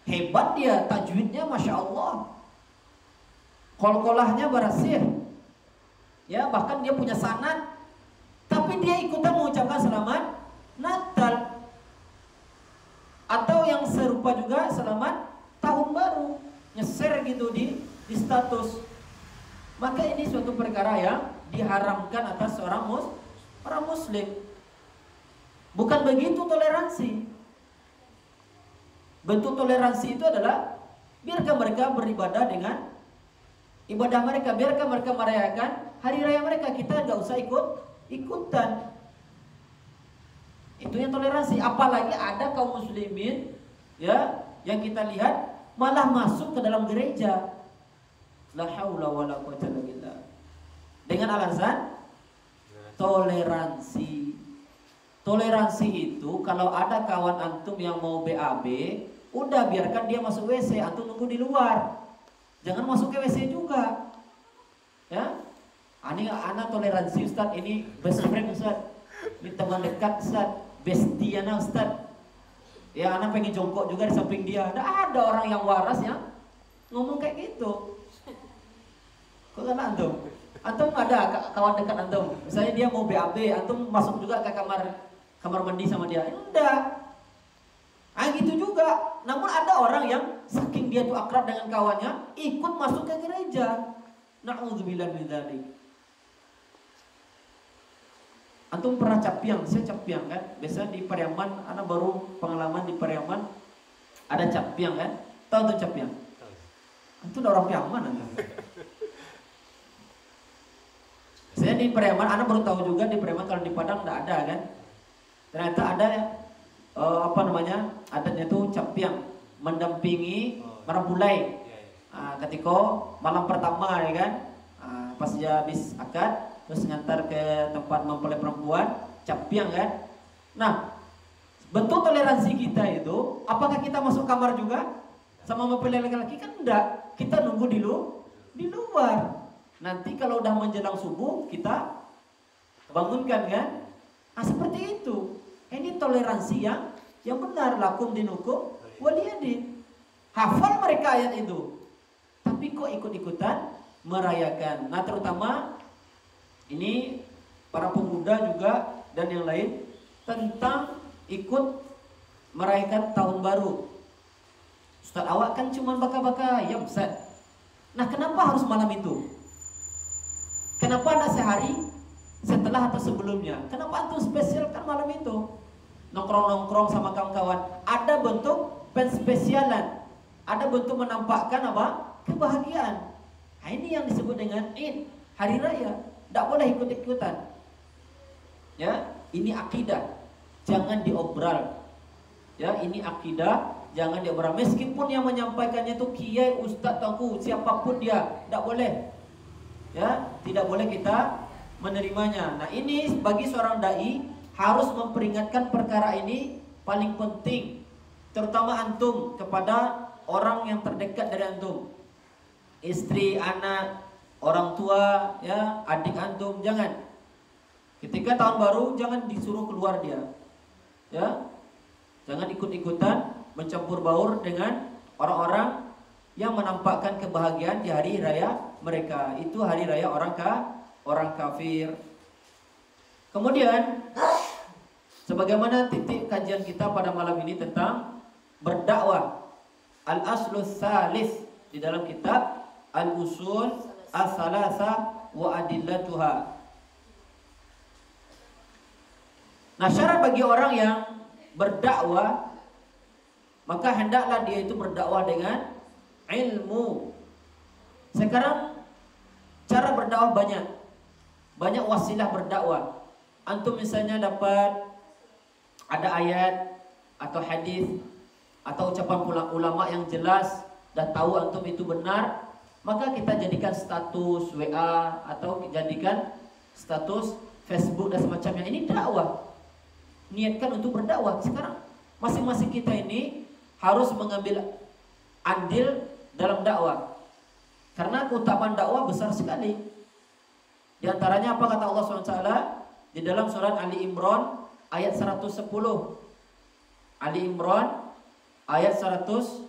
S1: Hebat dia, tajwidnya Masya Allah. Qalqalahnya berhasil. Ya, bahkan dia punya sanad. Tapi dia ikutan mengucapkan selamat Natal. Atau yang serupa juga selamat tahun baru. Nyeser gitu di status. Maka ini suatu perkara yang diharamkan atas seorang muslim. Bukan begitu toleransi. Bentuk toleransi itu adalah biarkan mereka beribadah dengan ibadah mereka, biarkan mereka merayakan hari raya mereka, kita nggak usah ikutan. Itu yang toleransi. Apalagi ada kaum muslimin ya yang kita lihat malah masuk ke dalam gereja. La haula wala quwwata illa billah. Dengan alasan toleransi. Toleransi itu kalau ada kawan antum yang mau BAB, udah biarkan dia masuk WC, antum nunggu di luar. Jangan masuk ke WC juga. Ya. Ini anak toleransi Ustaz, ini best friend Ustaz. Ini teman dekat Ustaz, bestiana Ustaz. Ya, anak pengen jongkok juga di samping dia. Ada orang yang waras yang ngomong kayak gitu. Kok kan antum? Antum ada kawan dekat antum. Misalnya dia mau BAB, antum masuk juga ke kamar mandi sama dia. Enggak. Gitu juga. Namun ada orang yang saking dia tuh akrab dengan kawannya, ikut masuk ke gereja. Na'udzubillah min dzalik. Antum pernah capiang, saya capiang kan. Biasa di Pariaman, anak baru pengalaman di Pariaman ada capiang kan. Tahu tuh capiang? Antum udah orang Pariaman antum. Saya di Pariaman, anak baru tahu juga di Pariaman, kalau di Padang enggak ada kan. Ternyata ada adatnya tuh capiang mendampingi merampulai. Ketika malam pertama ya kan, pas dia habis akad terus ngantar ke tempat mempelai perempuan, capiang kan. Nah, bentuk toleransi kita itu, apakah kita masuk kamar juga sama mempelai laki-laki? Kan enggak, kita nunggu di luar. Nanti kalau udah menjelang subuh kita bangunkan kan. Nah, seperti itu. Ini toleransi yang benar. Lakum dinukum waliyadin. Hafal mereka ayat itu, tapi kok ikut-ikutan merayakan. Nah, terutama ini para pemuda juga dan yang lain tentang ikut merayakan tahun baru. Ustaz, awak kan cuma baka-baka. Ya Ustaz. Nah, kenapa harus malam itu? Kenapa tidak sehari setelah atau sebelumnya? Kenapa antum spesialkan malam itu? Nongkrong-nongkrong sama kawan-kawan. Ada bentuk penspesialan. Ada bentuk menampakkan apa? Kebahagiaan. Nah, ini yang disebut dengan Id, hari raya. Tidak boleh ikut-ikutan. Ya, ini akidah. Jangan diobral. Ya, ini akidah, jangan diobral. Meskipun yang menyampaikannya itu kiai, ustaz, tengku, siapapun dia, tidak boleh. Ya, tidak boleh kita menerimanya. Nah, ini bagi seorang dai harus memperingatkan perkara ini paling penting, terutama antum kepada orang yang terdekat dari antum, istri, anak, orang tua, ya, adik antum. Jangan ketika tahun baru jangan disuruh keluar dia, ya, Jangan ikut-ikutan mencampur baur dengan orang-orang yang menampakkan kebahagiaan di hari raya mereka. Itu hari raya orang kafir. Kemudian sebagaimana titik kajian kita pada malam ini tentang berdakwah. Al-aslus salis di dalam kitab Al-usul as-salasa wa adillatuha. Nah, syarat bagi orang yang berdakwah, maka hendaklah dia itu berdakwah dengan ilmu. Sekarang cara berdakwah banyak wasilah berdakwah. Antum misalnya dapat ada ayat atau hadis atau ucapan ulama yang jelas dan tahu antum itu benar, maka kita jadikan status WA atau jadikan status Facebook dan semacamnya. Ini dakwah. Niatkan untuk berdakwah. Sekarang masing-masing kita ini harus mengambil andil dalam dakwah. Karena keutamaan dakwah besar sekali. Di antaranya apa kata Allah SWT di dalam surat Ali Imran ayat 110. Ali Imran ayat 110.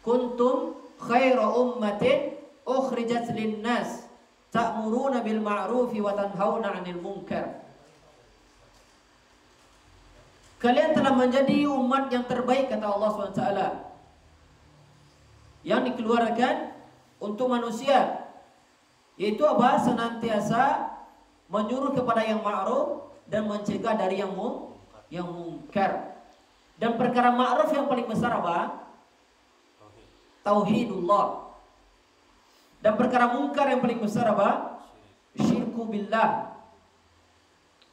S1: Kuntum khaira ummatin ukhrijat linnas ta'muruna bil ma'rufi wa tanhauna 'anil munkar. Kalian telah menjadi umat yang terbaik kata Allah SWT, yang dikeluarkan untuk manusia, yaitu apa? Senantiasa menyuruh kepada yang ma'ruf dan mencegah dari yang mungkar. Dan perkara ma'ruf yang paling besar apa? Tauhidullah. Dan perkara mungkar yang paling besar apa? Syirku billah.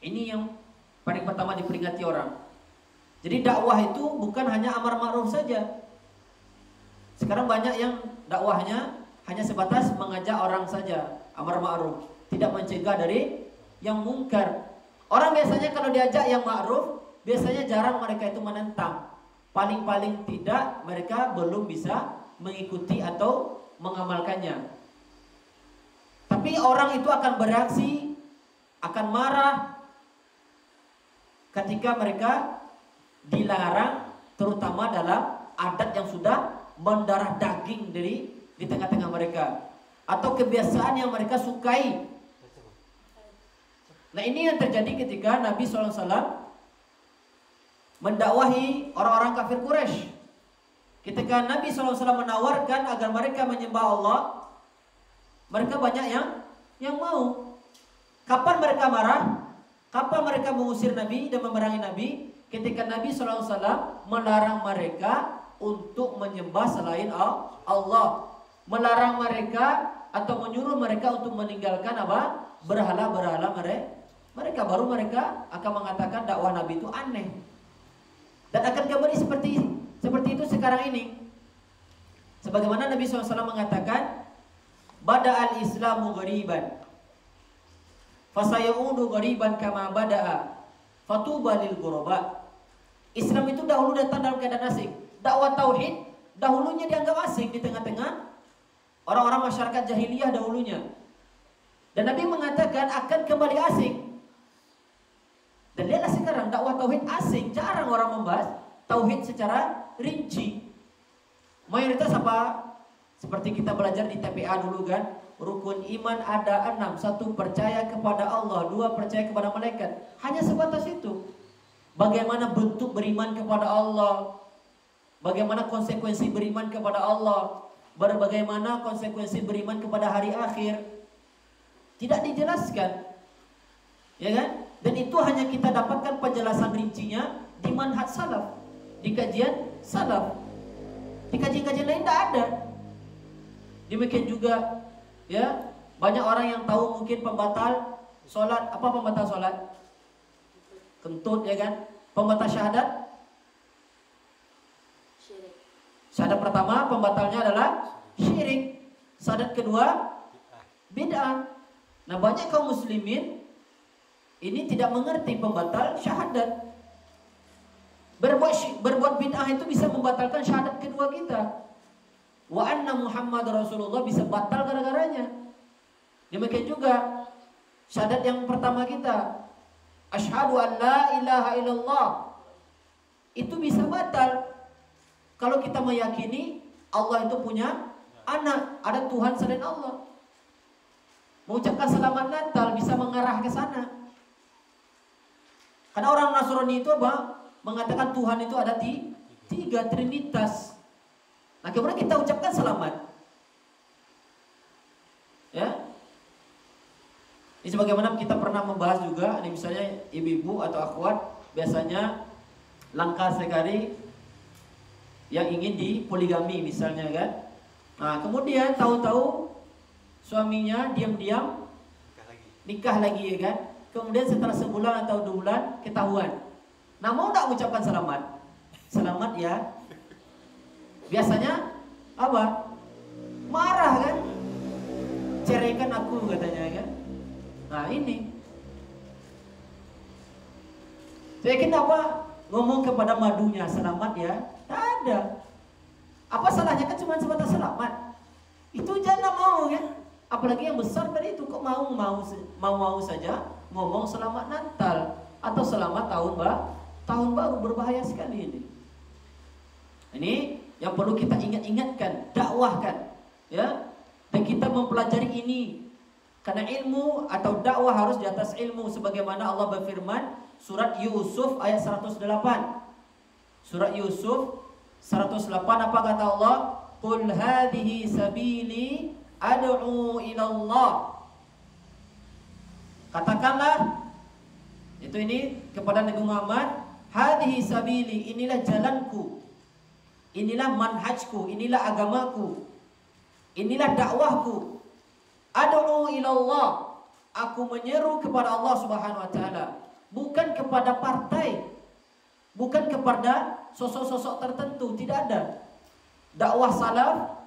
S1: Ini yang paling pertama diperingati orang. Jadi dakwah itu bukan hanya amar ma'ruf saja. Sekarang banyak yang dakwahnya hanya sebatas mengajak orang saja, amar ma'ruf, tidak mencegah dari yang mungkar. Orang biasanya kalau diajak yang ma'ruf, biasanya jarang mereka itu menentang. Paling-paling tidak mereka belum bisa mengikuti atau mengamalkannya. Tapi orang itu akan bereaksi, akan marah ketika mereka dilarang, terutama dalam adat yang sudah mendarah daging di tengah-tengah mereka, atau kebiasaan yang mereka sukai. Nah, ini yang terjadi ketika Nabi SAW mendakwahi orang-orang kafir Quraisy. Ketika Nabi SAW menawarkan agar mereka menyembah Allah, mereka banyak yang mau. Kapan mereka marah? Kapan mereka mengusir Nabi dan memerangi Nabi? Ketika Nabi SAW melarang mereka untuk menyembah selain Allah, melarang mereka atau menyuruh mereka untuk meninggalkan apa? Berhala-berhala mereka. Baru mereka akan mengatakan dakwah Nabi itu aneh. Dan akan kembali seperti itu sekarang ini. Sebagaimana Nabi SAW mengatakan, bada'al islamu ghariban fasayaudu ghariban kama bada'a fatuba lil ghuraba. Islam itu dahulu datang dalam keadaan asing. Dakwah tauhid dahulunya dianggap asing di tengah-tengah orang-orang masyarakat jahiliyah dahulunya. Dan Nabi mengatakan akan kembali asing. Dan lihatlah sekarang dakwah tauhid asing, jarang orang membahas tauhid secara rinci. Mayoritas apa? Seperti kita belajar di TPA dulu kan, rukun iman ada 6. 1 percaya kepada Allah, 2 percaya kepada malaikat. Hanya sebatas itu. Bagaimana bentuk beriman kepada Allah, bagaimana konsekuensi beriman kepada Allah, bagaimana konsekuensi beriman kepada hari akhir, tidak dijelaskan, ya kan? Dan itu hanya kita dapatkan penjelasan rincinya di manhaj salaf, di kajian salaf. Di kajian-kajian lain tidak ada. Demikian juga, ya, banyak orang yang tahu mungkin pembatal sholat. Apa pembatal sholat? Kentut, ya kan? Pembatal syahadat? Syirik. Syahadat pertama pembatalnya adalah syirik. Syahadat kedua bid'ah. Nah, banyak kaum muslimin ini tidak mengerti pembatal syahadat. Berbuat bid'ah itu bisa membatalkan syahadat kedua kita. Wa anna Muhammad Rasulullah bisa batal gara-garanya. Demikian juga syahadat yang pertama kita, asyhadu an la ilaha illallah, itu bisa batal kalau kita meyakini Allah itu punya anak, ada Tuhan selain Allah. Mengucapkan selamat Natal bisa mengarah ke sana. Karena orang Nasrani itu apa? Mengatakan Tuhan itu ada tiga, trinitas. Nah, kemudian kita ucapkan selamat. Ya. Ini sebagaimana kita pernah membahas juga, ini misalnya ibu-ibu atau akhwat biasanya langka sekali yang ingin dipoligami misalnya kan. Nah, kemudian tahu-tahu suaminya diam-diam nikah lagi ya kan. Kemudian setelah sebulan atau 2 bulan ketahuan. Nah, mau enggak mengucapkan selamat? Selamat ya. Biasanya apa? Marah kan? Ceraikan aku katanya kan. Nah, ini. Saya kenapa ngomong kepada madunya selamat ya? Tak ada. Apa salahnya, kan cuma sebatas selamat. Itu jangan mau kan? Apalagi yang besar dari itu, kok mau saja ngomong selamat Natal atau selamat tahun baru, berbahaya sekali ini. Ini yang perlu kita ingatkan, dakwahkan, ya. Dan kita mempelajari ini karena ilmu atau dakwah harus di atas ilmu, sebagaimana Allah berfirman surat Yusuf ayat 108. Surat Yusuf 108 apa kata Allah? Qul hadhihi sabili ad'u ila Allah. Katakanlah itu ini kepada Nabi Muhammad, hadhihi sabili, inilah jalanku, inilah manhajku, inilah agamaku, inilah dakwahku. Ad'u ila Allah, aku menyeru kepada Allah Subhanahu wa taala, bukan kepada partai, bukan kepada sosok-sosok tertentu, tidak ada. Dakwah salaf,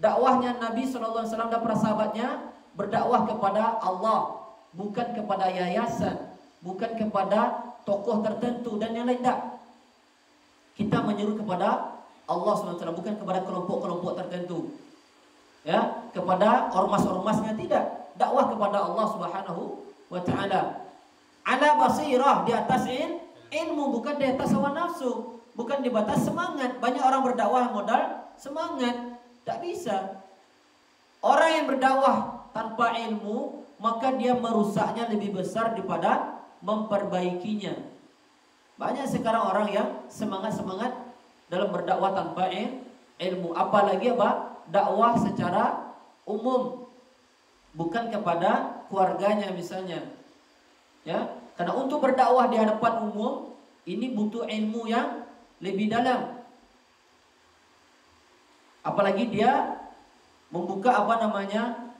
S1: dakwahnya Nabi SAW dan para sahabatnya berdakwah kepada Allah, bukan kepada yayasan, bukan kepada tokoh tertentu dan yang lain. Tak. Kita menyeru kepada Allah SWT, bukan kepada kelompok-kelompok tertentu, ya, kepada ormas-ormasnya, tidak. Dakwah kepada Allah Subhanahu wa taala. Ala basirah, di atas ilmu, bukan di atas hawa nafsu, bukan di batas semangat. Banyak orang berdakwah modal semangat, tak bisa. Orang yang berdakwah tanpa ilmu, maka dia merusaknya lebih besar daripada memperbaikinya. Banyak sekarang orang yang semangat-semangat dalam berdakwah tanpa ilmu, apalagi apa? Dakwah secara umum, bukan kepada keluarganya misalnya. Ya, karena untuk berdakwah di hadapan umum ini butuh ilmu yang lebih dalam. Apalagi dia membuka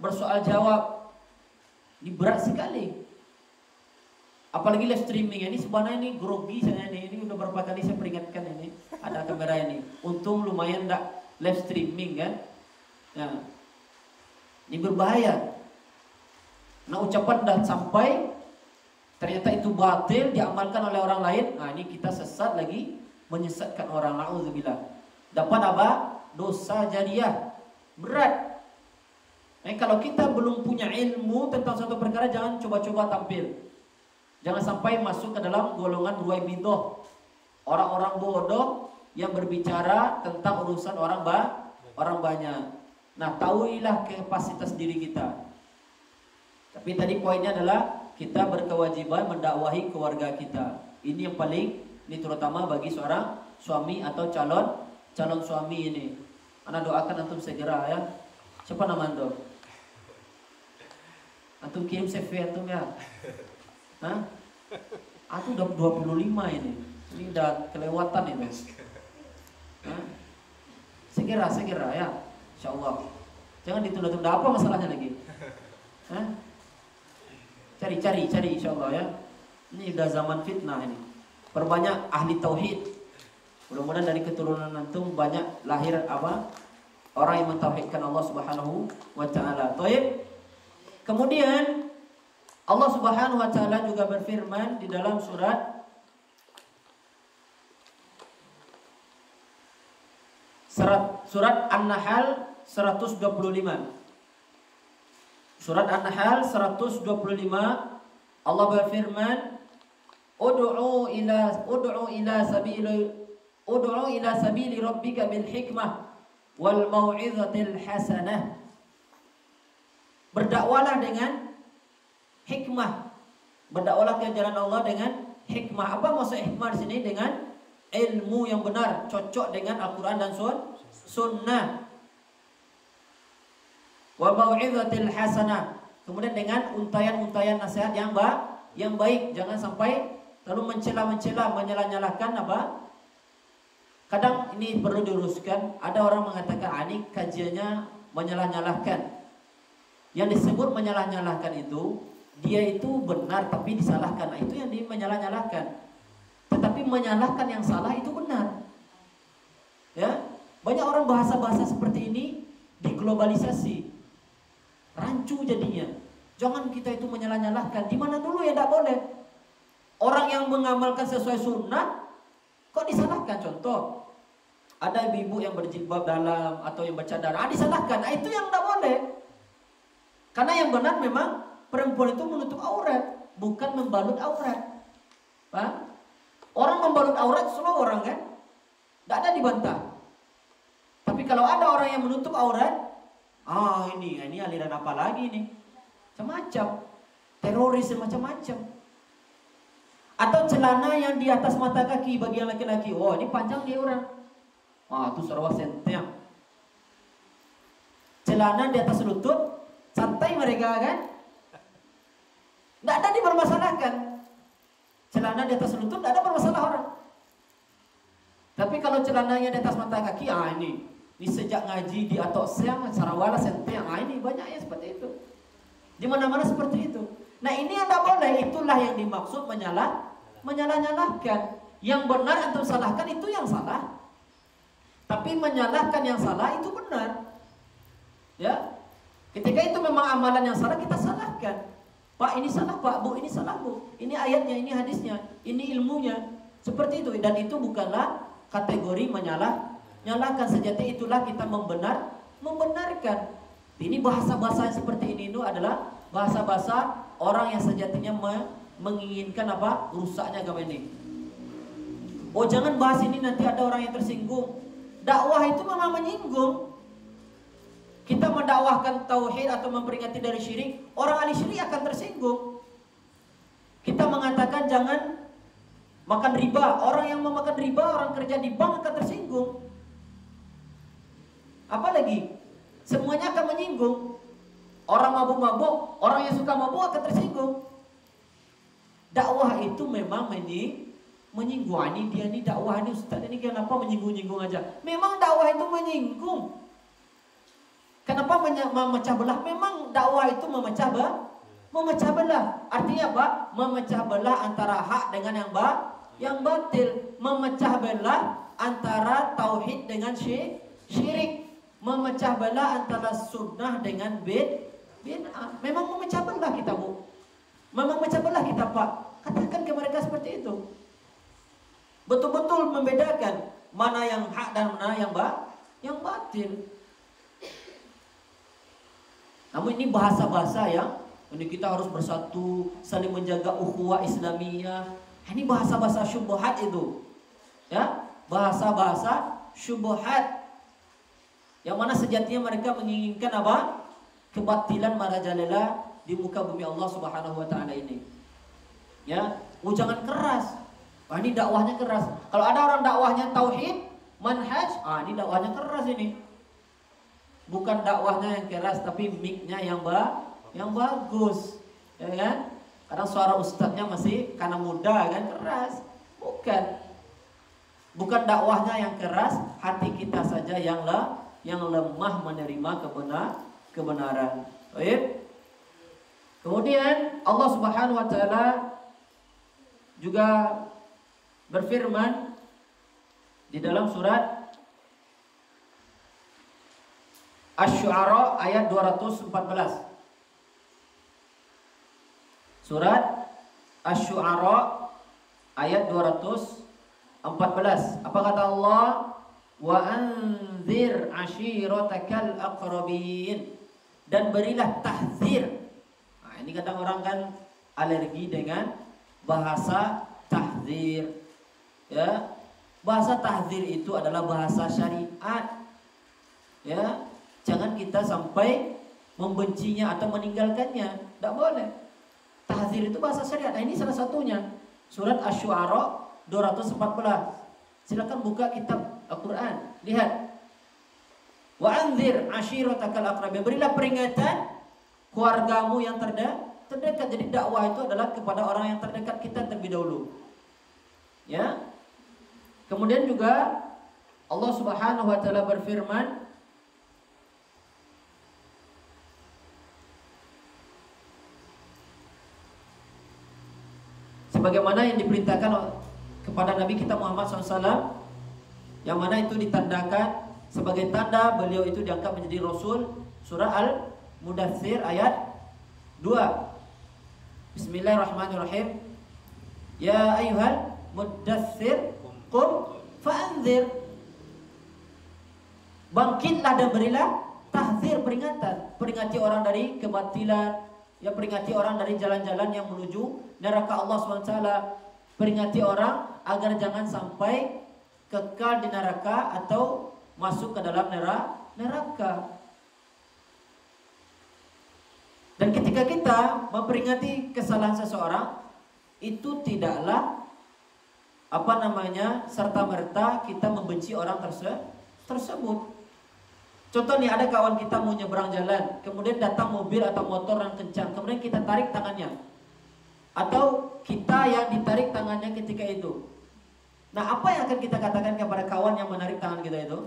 S1: bersoal jawab. Ini berat sekali. Apalagi live streaming ini sebenarnya ini grogi saya ini udah berapa kali saya peringatkan ini ada kamera ini. Untung lumayan enggak live streaming kan. Nah, ini berbahaya. Nah, ucapan dah sampai ternyata itu batil diamalkan oleh orang lain. Nah, ini kita sesat lagi, menyesatkan orang. Nauzubillah. Dapat apa? Dosa jariah berat. Kalau kita belum punya ilmu tentang suatu perkara, jangan coba-coba tampil. Jangan sampai masuk ke dalam golongan ruwaibidah, orang-orang bodoh yang berbicara tentang urusan orang banyak. Nah, tahuilah kapasitas diri kita. Tapi tadi poinnya adalah kita berkewajiban mendakwahi keluarga kita. Ini yang paling, ini terutama bagi seorang suami atau calon suami ini. Ana doakan antum segera ya. Siapa nama antum? Antum kirim CV antum ya. Hah? Antum udah 25 ini. Ini udah kelewatan ini. Hah? Segera ya. Insyaallah. Jangan ditunda-tunda, apa masalahnya lagi? Hah? Cari insyaallah ya. Ini udah zaman fitnah ini. Perbanyak ahli tauhid. Mudah-mudahan dari keturunan antum banyak lahir orang yang mentauhidkan Allah Subhanahu wa taala. Baik. Kemudian Allah Subhanahu wa taala juga berfirman di dalam surat An-Nahl 125. Surat An-Nahl 125, Allah berfirman, ud'u ila sabili rabbika bil hikmah wal mau'izatil hasanah. Berdakwalah dengan hikmah. Berdakwalah ke jalan Allah dengan hikmah. Apa maksud hikmah di sini? Dengan ilmu yang benar, cocok dengan Al-Quran dan Sunnah. Wa mau'izatil hasanah. Kemudian dengan untayan-untayan nasihat yang baik. Jangan sampai lalu mencela-mencela, menyalah-nyalahkan apa? Kadang ini perlu diluruskan. Ada orang mengatakan ini kajiannya menyalah-nyalahkan. Yang disebut menyalah-nyalahkan itu, dia itu benar tapi disalahkan. Nah, itu yang menyalah-nyalahkan. Tetapi menyalahkan yang salah itu benar. Ya, banyak orang bahasa-bahasa seperti ini diglobalisasi, rancu jadinya. Jangan kita itu menyalah-nyalahkan. Di mana dulu ya tidak boleh. Orang yang mengamalkan sesuai sunnah kok disalahkan? Contoh, ada ibu-ibu yang berjilbab dalam atau yang bercadar, disalahkan. Nah, itu yang tidak boleh. Karena yang benar memang perempuan itu menutup aurat, bukan membalut aurat. Pak? Orang membalut aurat semua orang kan? Tidak ada dibantah. Tapi kalau ada orang yang menutup aurat, ini aliran apa lagi nih? Macam-macam. Teroris macam-macam. Atau celana yang di atas mata kaki bagi yang laki-laki. Ini panjang dia orang. Itu sarwa senteng. Celana di atas lutut, santai mereka kan? Tidak ada dipermasalahkan. Celana di atas lutut tidak ada bermasalah orang. Tapi kalau celananya di atas mata kaki, ini sejak ngaji di atas siang, sarawala senteng, ini banyak ya seperti itu. Di mana-mana seperti itu. Nah, ini yang tidak boleh. Itulah yang dimaksud menyalah-nyalahkan. Yang benar antum salahkan itu yang salah. Tapi menyalahkan yang salah itu benar. Ya. Ketika itu memang amalan yang salah, kita salahkan. Pak, ini salah Pak, Bu, ini salah Bu. Ini ayatnya, ini hadisnya, ini ilmunya. Seperti itu. Dan itu bukanlah kategori nyalahkan. Sejati itulah kita membenarkan. Ini bahasa-bahasa seperti ini itu adalah bahasa-bahasa orang yang sejatinya menginginkan apa? Rusaknya agama ini. Jangan bahas ini, nanti ada orang yang tersinggung. Dakwah itu memang menyinggung. Kita mendakwahkan tauhid atau memperingati dari syirik, orang ahli syirik akan tersinggung. Kita mengatakan jangan makan riba, orang yang memakan riba, orang kerja di bank akan tersinggung. Apalagi semuanya akan menyinggung. Orang mabuk-mabuk, orang yang suka mabuk akan tersinggung. Dakwah itu memang menyinggung. Ini dakwah ini Ustaz ini kenapa menyinggung-nyinggung aja? Memang dakwah itu menyinggung. Kenapa memecah belah? Memang dakwah itu memecah belah. Artinya apa? Memecah belah antara hak dengan yang batil. Memecah belah antara tauhid dengan syirik. Memecah belah antara sunnah dengan bid'ah. Memang memecah belah kita, Bu. Memang memecah belah kita, Pak. Katakan ke mereka seperti itu. Betul-betul membedakan mana yang hak dan mana yang batil. Namun ini bahasa-bahasa yang ini kita harus bersatu, saling menjaga ukhuwah Islamiyah. Ini bahasa-bahasa syubhat itu. Ya, bahasa-bahasa syubhat. Yang mana sejatinya mereka menginginkan apa? Kebatilan marajalela di muka bumi Allah Subhanahu wa taala ini. Ya, jangan keras. Ini dakwahnya keras. Kalau ada orang dakwahnya tauhid, manhaj, ini dakwahnya keras ini. Bukan dakwahnya yang keras, tapi mic-nya yang bagus, ya kan? Karena suara ustadznya masih karena muda kan keras. Bukan dakwahnya yang keras, hati kita saja yang lemah menerima kebenaran. Baik. Kemudian Allah Subhanahu wa taala juga berfirman di dalam surat Asy-Syu'ara ayat 214. Surat Asy-Syu'ara ayat 214. Apa kata Allah? Wa anzir ashiratakal aqrabin. Dan berilah tahzir. Ini kadang orang kan alergi dengan bahasa tahdzir. Ya. Bahasa tahdzir itu adalah bahasa syariat. Ya. Jangan kita sampai membencinya atau meninggalkannya. Tidak boleh. Tahdzir itu bahasa syariat. Nah, ini salah satunya. Surat Asy-Syu'ara 214. Silakan buka kitab Al-Qur'an. Lihat. Wa anzir ashiratakal aqrabin. Berilah peringatan keluargamu yang terdekat. Jadi dakwah itu adalah kepada orang yang terdekat kita terlebih dahulu. Ya. Kemudian juga Allah Subhanahu wa taala berfirman, sebagaimana yang diperintahkan kepada Nabi kita Muhammad SAW, yang mana itu ditandakan sebagai tanda beliau itu diangkat menjadi Rasul. Surah Al-Mudaththir ayat 2. Bismillahirrahmanirrahim. Ya ayyuhal mudaththir qum fa'anzir. Bangkitlah dan berilah tahdzir, peringatan. Peringati orang dari kebatilan, ya, peringati orang dari jalan-jalan yang menuju neraka Allah SWT. Peringati orang agar jangan sampai kekal di neraka atau masuk ke dalam neraka. Dan ketika kita memperingati kesalahan seseorang, itu tidaklah serta-merta kita membenci orang tersebut. Contoh nih, ada kawan kita mau nyebrang jalan, kemudian datang mobil atau motor yang kencang, kemudian kita tarik tangannya, atau kita yang ditarik tangannya ketika itu. Nah, apa yang akan kita katakan kepada kawan yang menarik tangan kita itu?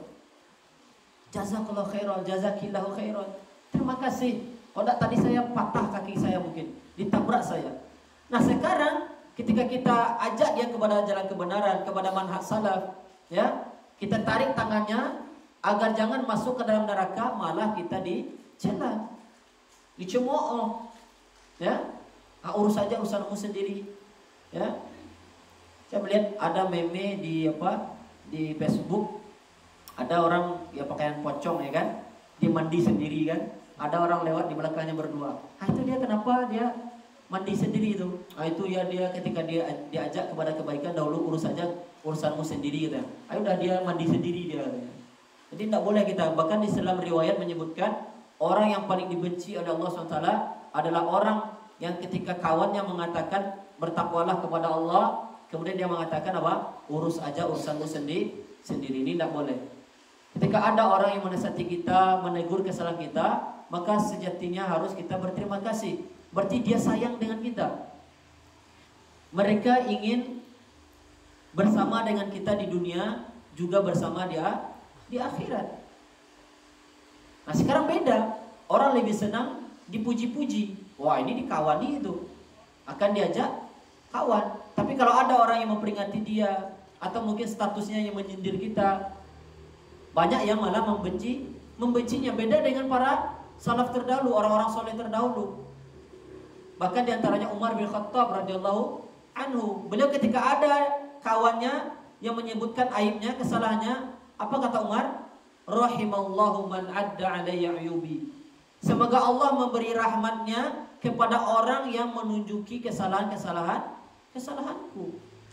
S1: Jazakallahu khairan, jazakillahu khairan. Terima kasih. Oh, enggak, tadi saya patah kaki saya, mungkin ditabrak saya. Nah, sekarang ketika kita ajak dia kepada jalan kebenaran, kepada manhaj salaf, ya, kita tarik tangannya agar jangan masuk ke dalam neraka, malah kita dicela, dicemooh, ya. Urus saja urusanmu sendiri, ya. Saya melihat ada meme di Facebook, ada orang ya pakaian pocong, ya kan, dia mandi sendiri kan, ada orang lewat di belakangnya berdua. Itu dia kenapa dia mandi sendiri itu? Itu ya dia ketika dia diajak kepada kebaikan, dahulu urus saja urusanmu sendiri gitu. Udah dia mandi sendiri dia. Jadi tidak boleh kita. Bahkan di dalam riwayat menyebutkan orang yang paling dibenci oleh Allah SWT adalah orang yang ketika kawannya mengatakan bertakwalah kepada Allah, kemudian dia mengatakan apa? Urus aja urusanmu sendiri. Ini tidak boleh. Ketika ada orang yang menasihati kita, menegur kesalahan kita, maka sejatinya harus kita berterima kasih. Berarti dia sayang dengan kita. Mereka ingin bersama dengan kita di dunia, juga bersama dia di akhirat. Nah, sekarang beda. Orang lebih senang dipuji-puji. Wah, ini dikawani itu. Akan diajak kawan. Tapi kalau ada orang yang memperingati dia, atau mungkin statusnya yang menyindir kita, banyak yang malah membencinya. Beda dengan para salaf terdahulu, orang-orang soleh terdahulu. Bahkan diantaranya Umar bin Khattab radhiyallahu anhu. Beliau ketika ada kawannya yang menyebutkan aibnya, kesalahannya, apa kata Umar? Rahimallahu man adda alayya ayubi. Semoga Allah memberi rahmatnya kepada orang yang menunjuki kesalahanku,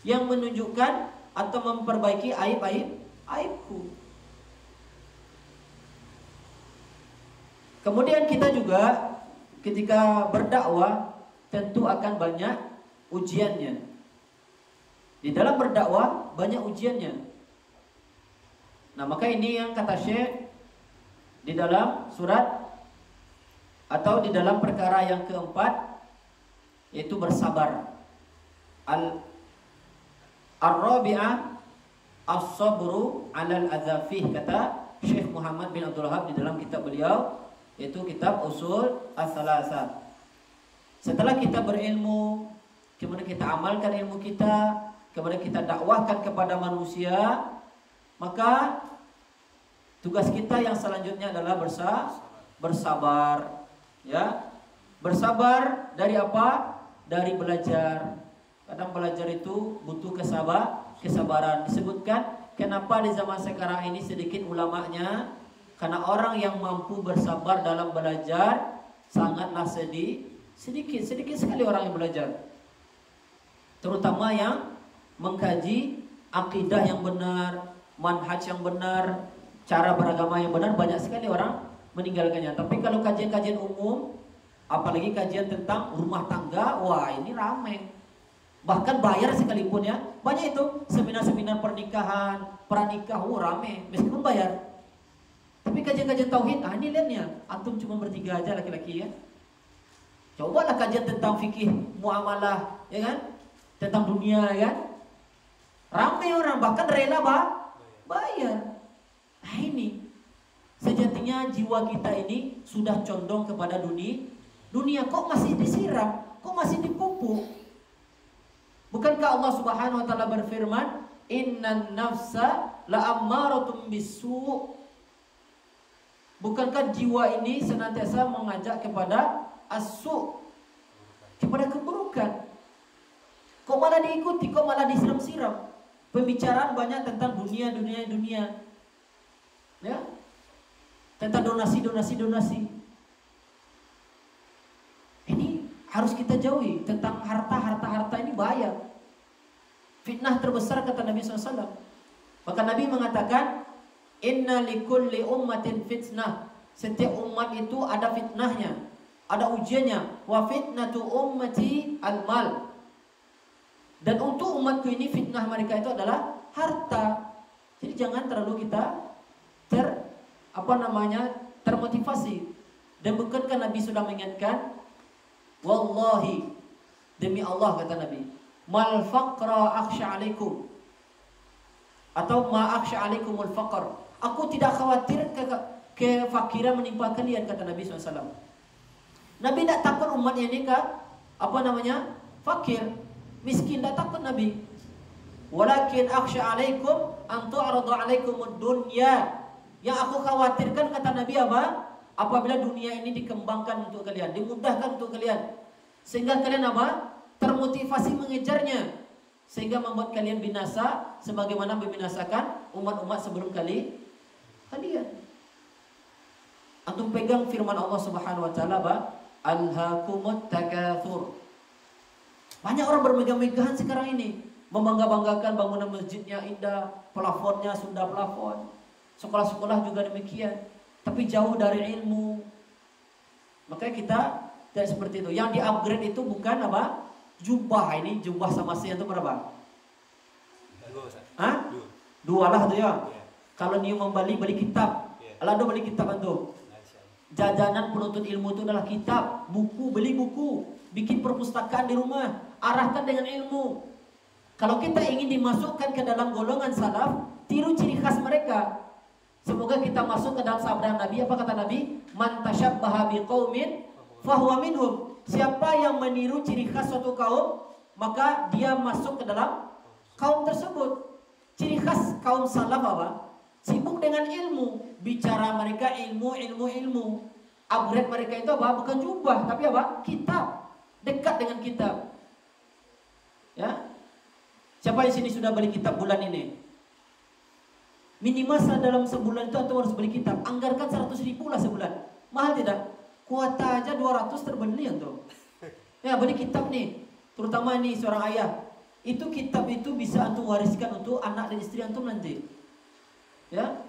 S1: yang menunjukkan atau memperbaiki aibku. Kemudian kita juga ketika berdakwah tentu akan banyak ujiannya. Di dalam berdakwah banyak ujiannya. Nah, maka ini yang kata Syekh di dalam surat atau di dalam perkara yang keempat, yaitu bersabar. Ar-rabi'ah as-sabru 'alal adzafih, kata Syekh Muhammad bin Abdul Wahab di dalam kitab beliau, yaitu kitab Usul Ats-Tsalatsah. Setelah kita berilmu, kemudian kita amalkan ilmu kita, kemudian kita dakwahkan kepada manusia, maka tugas kita yang selanjutnya adalah bersabar. Ya, bersabar dari apa? Dari belajar. Kadang belajar itu butuh kesabaran. Disebutkan kenapa di zaman sekarang ini sedikit ulamanya, karena orang yang mampu bersabar dalam belajar sangatlah sedikit sekali orang yang belajar. Terutama yang mengkaji akidah yang benar, manhaj yang benar, cara beragama yang benar, banyak sekali orang meninggalkannya. Tapi kalau kajian-kajian umum, apalagi kajian tentang rumah tangga, wah ini ramai. Bahkan bayar sekalipun ya, banyak itu seminar-seminar pernikahan, pranikah, ramai, meskipun bayar. Tapi kajian-kajian tauhid, ini lihatnya, antum cuma bertiga aja laki-laki ya. Cobalah kajian tentang fikih, muamalah, ya kan? Tentang dunia, ya kan? Ramai orang, bahkan rela bayar. Nah ini, sejatinya jiwa kita ini sudah condong kepada dunia. Kok masih disiram? Kok masih dipupuk? Bukankah Allah Subhanahu wa taala berfirman, "Innan nafsa la'ammaratun bisu'." Bukankah jiwa ini senantiasa mengajak kepada as-su', kepada keburukan? Kok malah diikuti, kok malah disiram-siram? Pembicaraan banyak tentang dunia. Ya. Tentang donasi. Ini harus kita jauhi. Tentang harta ini bahaya. Fitnah terbesar kata Nabi SAW. Maka Nabi mengatakan, inna likulli ummatin fitnah. Setiap umat itu ada fitnahnya, ada ujiannya. Wa fitnatu ummati al-mal. Dan untuk umatku ini fitnah mereka itu adalah harta. Jadi jangan terlalu kita termotivasi. Dan bukankah Nabi sudah mengingatkan, wallahi, demi Allah kata Nabi, mal faqra akhsha alaikum, atau ma akhsha alaikumul faqr. Aku tidak khawatir kefakiran menimpa kalian kata Nabi SAW. Nabi tidak takut umatnya ini fakir, miskin, tidak takut Nabi. Walakin akhsha alaikum an tu'radu alaikumud dunya. Yang aku khawatirkan kata Nabi apabila dunia ini dikembangkan untuk kalian, dimudahkan untuk kalian, sehingga kalian termotivasi mengejarnya, sehingga membuat kalian binasa sebagaimana membinasakan umat-umat sebelum kalian. Antum pegang firman Allah Subhanahu wa taala, alhaakumut takatsur. Banyak orang bermegah-megahan sekarang ini, membangga-banggakan bangunan masjidnya indah, plafonnya Sunda plafon, sekolah-sekolah juga demikian, tapi jauh dari ilmu. Makanya kita tidak seperti itu. Yang di-upgrade itu bukan jubah. Ini jubah sama saya itu berapa? Dua lah tuh ya. Kalau new membeli beli kitab. Alado beli kitab itu. Jajanan penuntut ilmu itu adalah kitab, buku, beli buku, bikin perpustakaan di rumah, arahkan dengan ilmu. Kalau kita ingin dimasukkan ke dalam golongan salaf, tiru ciri khas mereka. Semoga kita masuk ke dalam sabda Nabi. Apa kata Nabi? Man tasyabbaha biqaumin fahuwa minhum. Siapa yang meniru ciri khas suatu kaum, maka dia masuk ke dalam kaum tersebut. Ciri khas kaum salaf sibuk dengan ilmu. Bicara mereka ilmu. Upgrade mereka itu bukan jubah, tapi kitab. Dekat dengan kitab. Ya. Siapa di sini sudah beli kitab bulan ini? Minimal dalam sebulan itu atau harus beli kitab. Anggarkan 100.000 lah sebulan. Mahal tidak? Kuota aja 200 terbeli tuh. Ya, beli kitab nih. Terutama nih seorang ayah. Itu kitab itu bisa antum wariskan untuk anak dan istri antum nanti. Ya.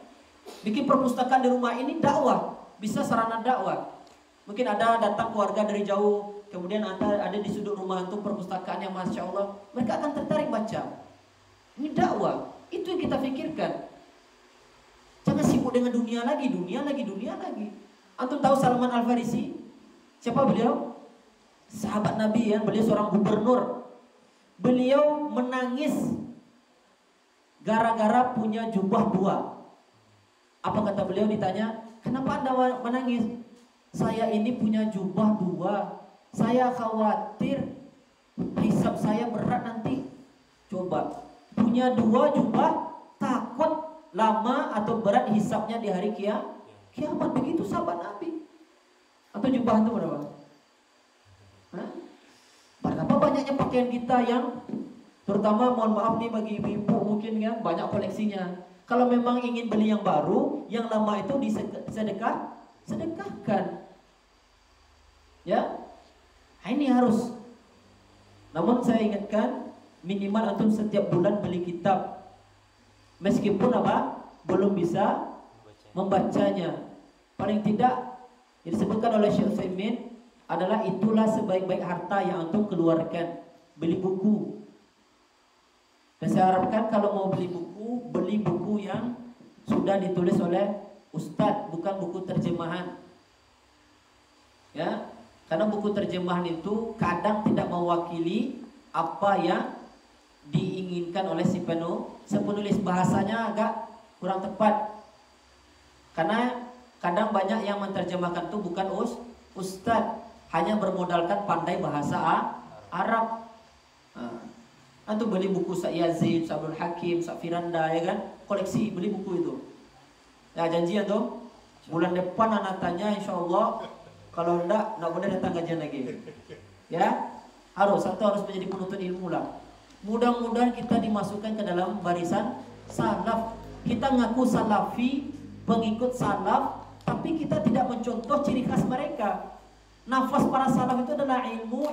S1: Bikin perpustakaan di rumah ini dakwah. Bisa sarana dakwah. Mungkin ada datang keluarga dari jauh, kemudian ada di sudut rumah antum perpustakaan yang Masya Allah, mereka akan tertarik baca. Ini dakwah. Itu yang kita pikirkan. Jangan sibuk dengan dunia lagi. Antum tahu Salman Al-Farisi? Siapa beliau? Sahabat Nabi ya, beliau seorang gubernur. Beliau menangis gara-gara punya jubah dua. Apa kata beliau ditanya? Kenapa Anda menangis? Saya ini punya jubah dua. Saya khawatir hisab saya berat nanti. Coba, punya dua jubah, takut lama atau berat hisabnya di hari kiamat. Begitu sahabat Nabi. Atau jubah itu berapa? Berapa banyaknya pakaian kita yang, terutama mohon maaf nih bagi ibu-ibu mungkin kan banyak koleksinya. Kalau memang ingin beli yang baru, yang lama itu sedekahkan. Ya, ini harus. Namun saya ingatkan, minimal antum setiap bulan beli kitab. Meskipun apa? Belum bisa membacanya. Paling tidak yang disebutkan oleh Syekh Utsaimin adalah itulah sebaik-baik harta yang antum keluarkan, beli buku. Dan saya harapkan kalau mau beli buku yang sudah ditulis oleh ustadz, bukan buku terjemahan. Ya, karena buku terjemahan itu kadang tidak mewakili apa yang diinginkan oleh si penulis, bahasanya agak kurang tepat. Karena kadang banyak yang menerjemahkan itu bukan ustadz, hanya bermodalkan pandai bahasa Arab. Antum beli buku Sa Yazid, Sa Abdul Hakim, Sa Firanda, ya kan? Koleksi, beli buku itu. Ya janji antum, bulan depan anak tanya insyaallah. Kalau enggak boleh datang kajian lagi. Ya, harus menjadi penuntut ilmu lah. Mudah-mudahan kita dimasukkan ke dalam barisan salaf. Kita ngaku salafi, pengikut salaf, tapi kita tidak mencontoh ciri khas mereka. Nafas para salaf itu adalah ilmu.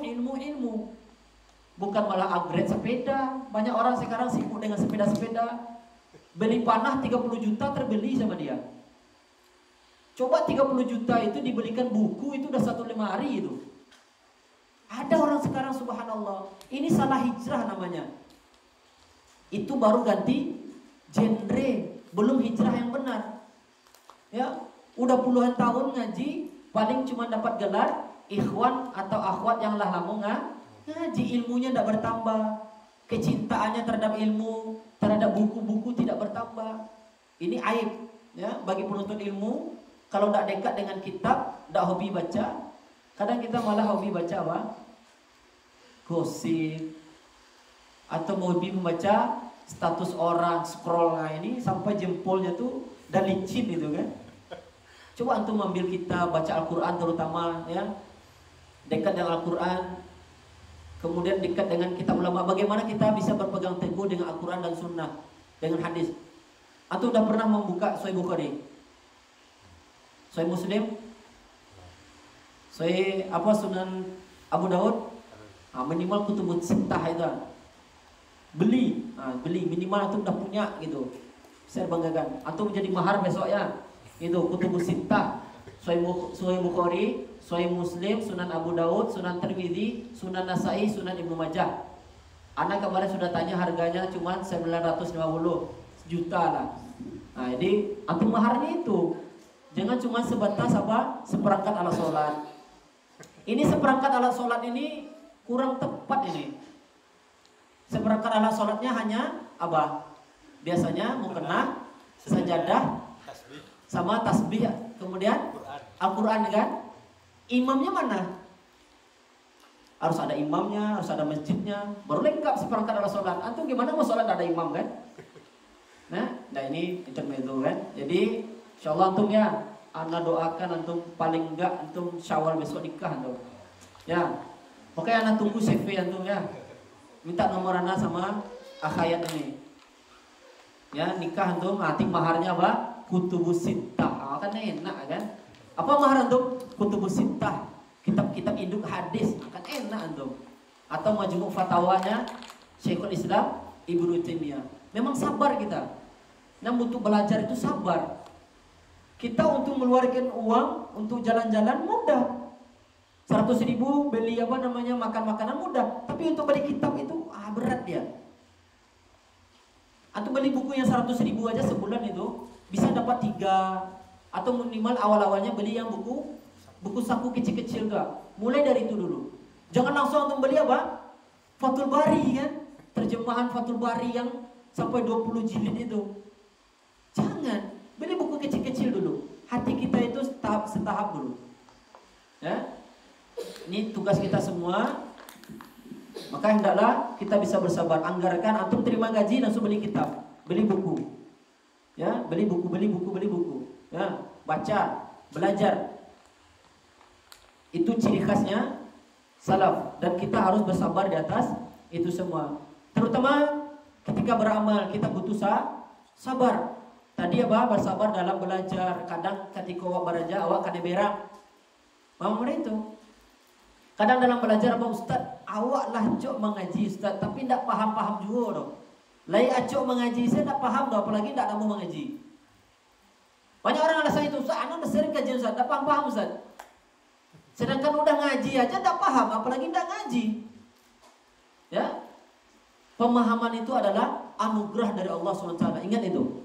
S1: Bukan malah upgrade sepeda. Banyak orang sekarang sibuk dengan sepeda-sepeda. Beli panah 30 juta terbeli sama dia. Coba 30 juta itu dibelikan buku, itu udah 1 lemari itu. Ada orang sekarang subhanallah. Ini salah hijrah namanya. Itu baru ganti genre, belum hijrah yang benar. Ya, udah puluhan tahun ngaji, paling cuma dapat gelar ikhwan atau akhwat yang lah lama ngaji, ilmunya tidak bertambah, kecintaannya terhadap ilmu, terhadap buku-buku tidak bertambah. Ini aib ya bagi penuntut ilmu. Kalau tidak dekat dengan kitab, tidak hobi baca. Kadang kita malah hobi baca apa? Gosip, atau hobi membaca status orang, scroll. Nah ini sampai jempolnya tuh dan licin itu kan. Coba antum ambil kitab, baca Al-Quran terutama ya, dekat dengan Al-Quran. Kemudian dekat dengan kitab ulama. Bagaimana kita bisa berpegang teguh dengan Al-Quran dan Sunnah, dengan hadis. Atau udah pernah membuka Sahih Bukhari, Sahih Muslim, Sahih Sunan Abu Daud, minimal kutubus sittah itu. Beli minimal antum udah punya gitu. Saya banggakan. Antum menjadi mahar besok ya. Itu kutubus sittah, Sahih Bukhari, Sahih Muslim, Sunan Abu Daud, Sunan Tirmidzi, Sunan Nasa'i, Sunan Ibnu Majah. Anak kemarin sudah tanya harganya cuma 950 juta lah. Nah, jadi antum maharnya itu. Jangan cuma sebatas seperangkat alat sholat. Ini seperangkat alat sholat ini kurang tepat ini. Seperangkat alat sholatnya hanya biasanya mukena, sajadah, sama tasbih, kemudian Al-Quran kan. Imamnya mana? Harus ada imamnya, harus ada masjidnya, baru lengkap seperangkat alat sholat. Antum gimana mau sholat ada imam kan? Nah ini intermezzo kan. Jadi insyaallah antum ya, ana doakan antum paling enggak antum Syawal besok nikah antum. Ya, makanya ana tunggu CV antum ya. Minta nomor ana sama akhayat ini. Ya nikah antum, nanti maharnya kutubus sittah. Kan enak kan? Apa mahar antum? Kutubus sittah, kitab-kitab induk hadis, akan enak antum. Atau majmu' fatwanya Syekhul Islam Ibnu Taimiyah. Memang sabar kita. Namun untuk belajar itu sabar. Kita untuk mengeluarkan uang untuk jalan-jalan mudah. 100.000 beli makan makanan mudah. Tapi untuk beli kitab itu berat dia. Atau beli buku yang 100.000 aja sebulan itu bisa dapat 3. Atau minimal awal-awalnya beli yang buku saku kecil-kecil enggak. Mulai dari itu dulu. Jangan langsung untuk beli Fathul Bari kan. Terjemahan Fathul Bari yang sampai 20 jilid itu. Jangan. Beli buku kecil-kecil dulu. Hati kita itu setahap dulu. Ya. Ini tugas kita semua. Maka hendaklah kita bisa bersabar. Anggarkan antum terima gaji langsung beli kitab, beli buku. Ya, beli buku. Ya, baca, belajar. Itu ciri khasnya salaf dan kita harus bersabar di atas itu semua. Terutama ketika beramal kita butuh sabar. Tadi bersabar dalam belajar. Kadang ketika awak belajar awak kada berak. Mana itu? Kadang dalam belajar apa Ustaz, awak lah cok mengaji Ustaz, tapi tidak paham-paham juga dong. Lai acok mengaji saya tidak paham dong, apalagi tidak mau mengaji. Banyak orang alasan itu, Ustaz, anak sering kajian Ustaz, tidak paham-paham Ustaz. Sedangkan udah ngaji aja tidak paham, apalagi tidak ngaji. Ya, pemahaman itu adalah anugerah dari Allah SWT. Ingat itu.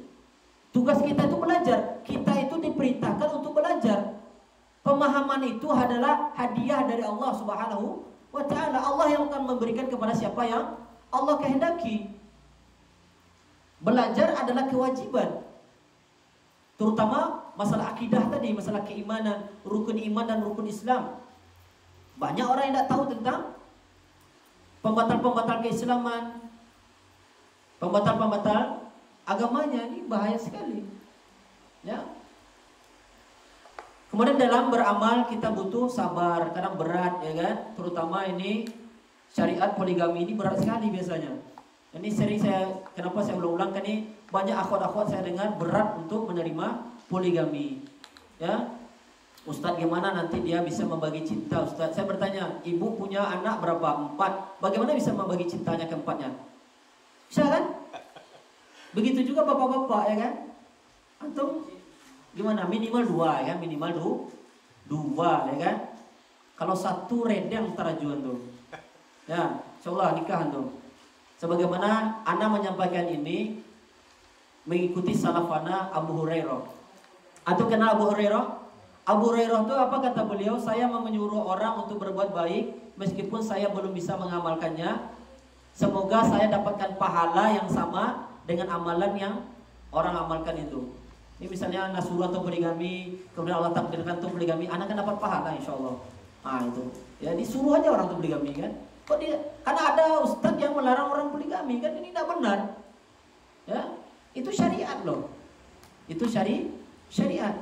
S1: Tugas kita itu belajar. Kita itu diperintahkan untuk belajar. Pemahaman itu adalah hadiah dari Allah Subhanahu wa Ta'ala. Allah yang akan memberikan kepada siapa yang Allah kehendaki. Belajar adalah kewajiban. Terutama masalah akidah tadi, masalah keimanan, rukun iman dan rukun Islam. Banyak orang yang tidak tahu tentang pembatal-pembatal keislaman, pembatal-pembatal agamanya. Ini bahaya sekali. Ya. Kemudian dalam beramal kita butuh sabar, kadang berat ya kan. Terutama ini syariat poligami ini berat sekali biasanya. Ini sering kenapa saya ulang-ulang kan ini banyak akhwat-akhwat saya dengar berat untuk menerima poligami. Ya. Ustadz gimana nanti dia bisa membagi cinta Ustadz? Saya bertanya, ibu punya anak berapa? 4. Bagaimana bisa membagi cintanya ke 4-nya? Bisa kan? Begitu juga bapak-bapak ya kan? Antum gimana? Minimal 2 ya kan? Minimal 2 ya kan? Kalau 1 redeng terajuan tuh. Ya, insyaallah nikahan tuh. Sebagaimana ana menyampaikan ini mengikuti salafana Abu Hurairah. Atau kenal Abu Hurairah? Abu Hurairah itu apa kata beliau? Saya menyuruh orang untuk berbuat baik meskipun saya belum bisa mengamalkannya. Semoga saya dapatkan pahala yang sama dengan amalan yang orang amalkan itu. Ini misalnya nasuruh atau poligami, kemudian Allah takdirkan untuk poligami, anak akan dapat pahala insyaallah. Ah itu. Ya disuruh aja orang untuk poligami kan. Kok dia? Karena ada ustadz yang melarang orang poligami kan, ini tidak benar. Ya, itu syariat loh. Itu syariat.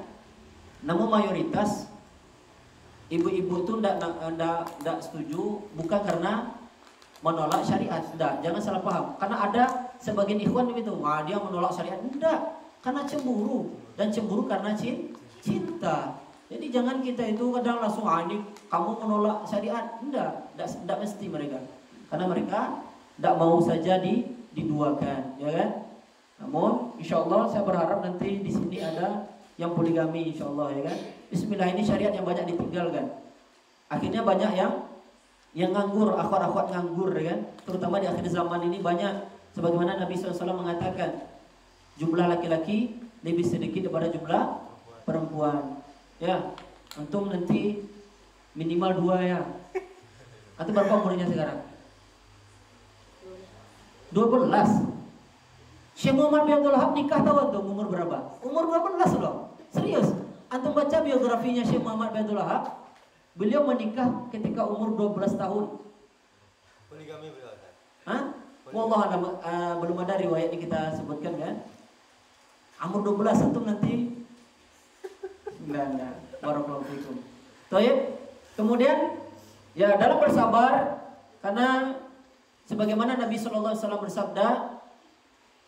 S1: Namun mayoritas ibu-ibu itu tidak setuju bukan karena menolak syariat, tidak. Jangan salah paham. Karena ada sebagian ikhwan itu, dia menolak syariat, tidak. Karena cemburu dan cemburu karena cinta. Jadi jangan kita itu kadang langsung ini kamu menolak syariat, tidak mesti mereka. Karena mereka tidak mau saja diduakan, ya kan? Namun insyaallah saya berharap nanti di sini ada yang poligami insyaallah ya kan. Bismillah, ini syariat yang banyak ditinggalkan. Akhirnya banyak yang nganggur, akhwat-akhwat nganggur ya kan. Terutama di akhir zaman ini banyak, sebagaimana Nabi SAW mengatakan jumlah laki-laki lebih sedikit daripada jumlah perempuan. Ya, antum nanti minimal 2 ya. Antum berapa umurnya sekarang? 12. Syekh Muhammad bin Abdul Wahab nikah tahu antum umur berapa? Umur 12 loh. Serius. Antum baca biografinya Syekh Muhammad bin Abdul Wahab. Beliau menikah ketika umur 12 tahun.
S2: Poligami berapa?
S1: Hah? Wallah belum ada riwayat yang kita sebutkan kan. Umur 12 antum nanti enggak. Barakallahu fikum. Baik. Kemudian ya dalam bersabar, karena sebagaimana Nabi sallallahu alaihi wasallam bersabda,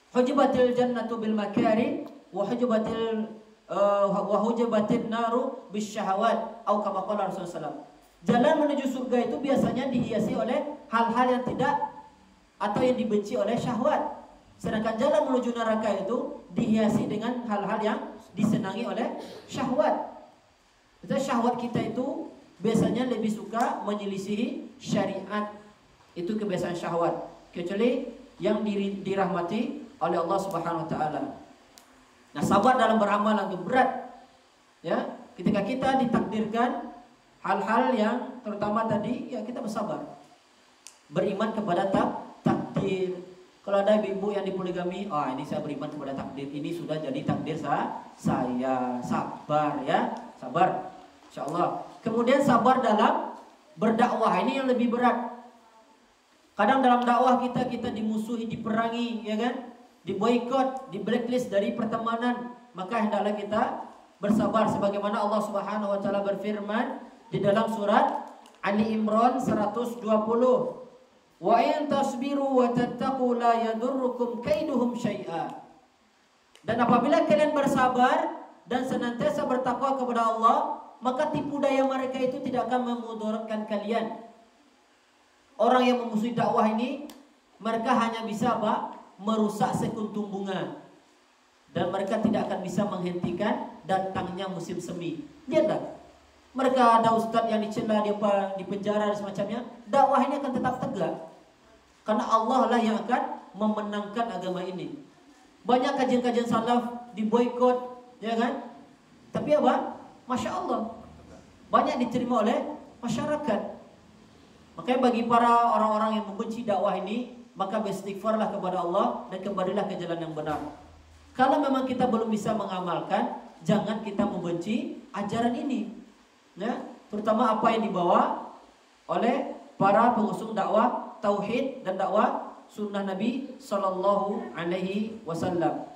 S1: hujibatil jannatu bil makari wa hujibatin naru bisyahawat atau kama qala Rasulullah. Jalan menuju surga itu biasanya dihiasi oleh hal-hal yang tidak atau yang dibenci oleh syahwat. Sedangkan jalan menuju neraka itu dihiasi dengan hal-hal yang disenangi oleh syahwat. Jadi syahwat kita itu biasanya lebih suka menyelisihi syariat. Itu kebiasaan syahwat. Kecuali yang dirahmati oleh Allah Subhanahu wa taala. Nah, sabar dalam beramal itu berat. Ya, ketika kita ditakdirkan hal-hal yang terutama tadi, ya kita bersabar. Beriman kepada takdir. Kalau ada ibu yang dipoligami, ini saya beriman kepada takdir. Ini sudah jadi takdir saya. Sabar ya, sabar. Insyaallah. Kemudian sabar dalam berdakwah, ini yang lebih berat. Kadang dalam dakwah kita dimusuhi, diperangi, ya kan? Diboikot, di blacklist dari pertemanan. Maka hendaklah kita bersabar sebagaimana Allah Subhanahu wa taala berfirman di dalam surat Ali Imran 120. Wa in tasbiru wa tattaqu la yadurrukum kaiduhum syai'a. Dan apabila kalian bersabar dan senantiasa bertakwa kepada Allah, maka tipu daya mereka itu tidak akan memudaratkan kalian. Orang yang memusuhi dakwah ini, mereka hanya bisa apa? Merusak sekuntum bunga. Dan mereka tidak akan bisa menghentikan datangnya musim semi. Lihatlah, mereka ada ustadz yang dicela, di penjara dan semacamnya. Dakwah ini akan tetap tegak, karena Allah lah yang akan memenangkan agama ini. Banyak kajian-kajian salaf diboikot, ya kan? Tapi apa? Masya Allah, banyak diterima oleh masyarakat. Makanya bagi para orang-orang yang membenci dakwah ini, maka beristighfarlah kepada Allah dan kembalilah ke jalan yang benar. Kalau memang kita belum bisa mengamalkan, jangan kita membenci ajaran ini, ya, terutama apa yang dibawa oleh para pengusung dakwah tauhid dan dakwah sunnah Nabi Sallallahu Alaihi Wasallam.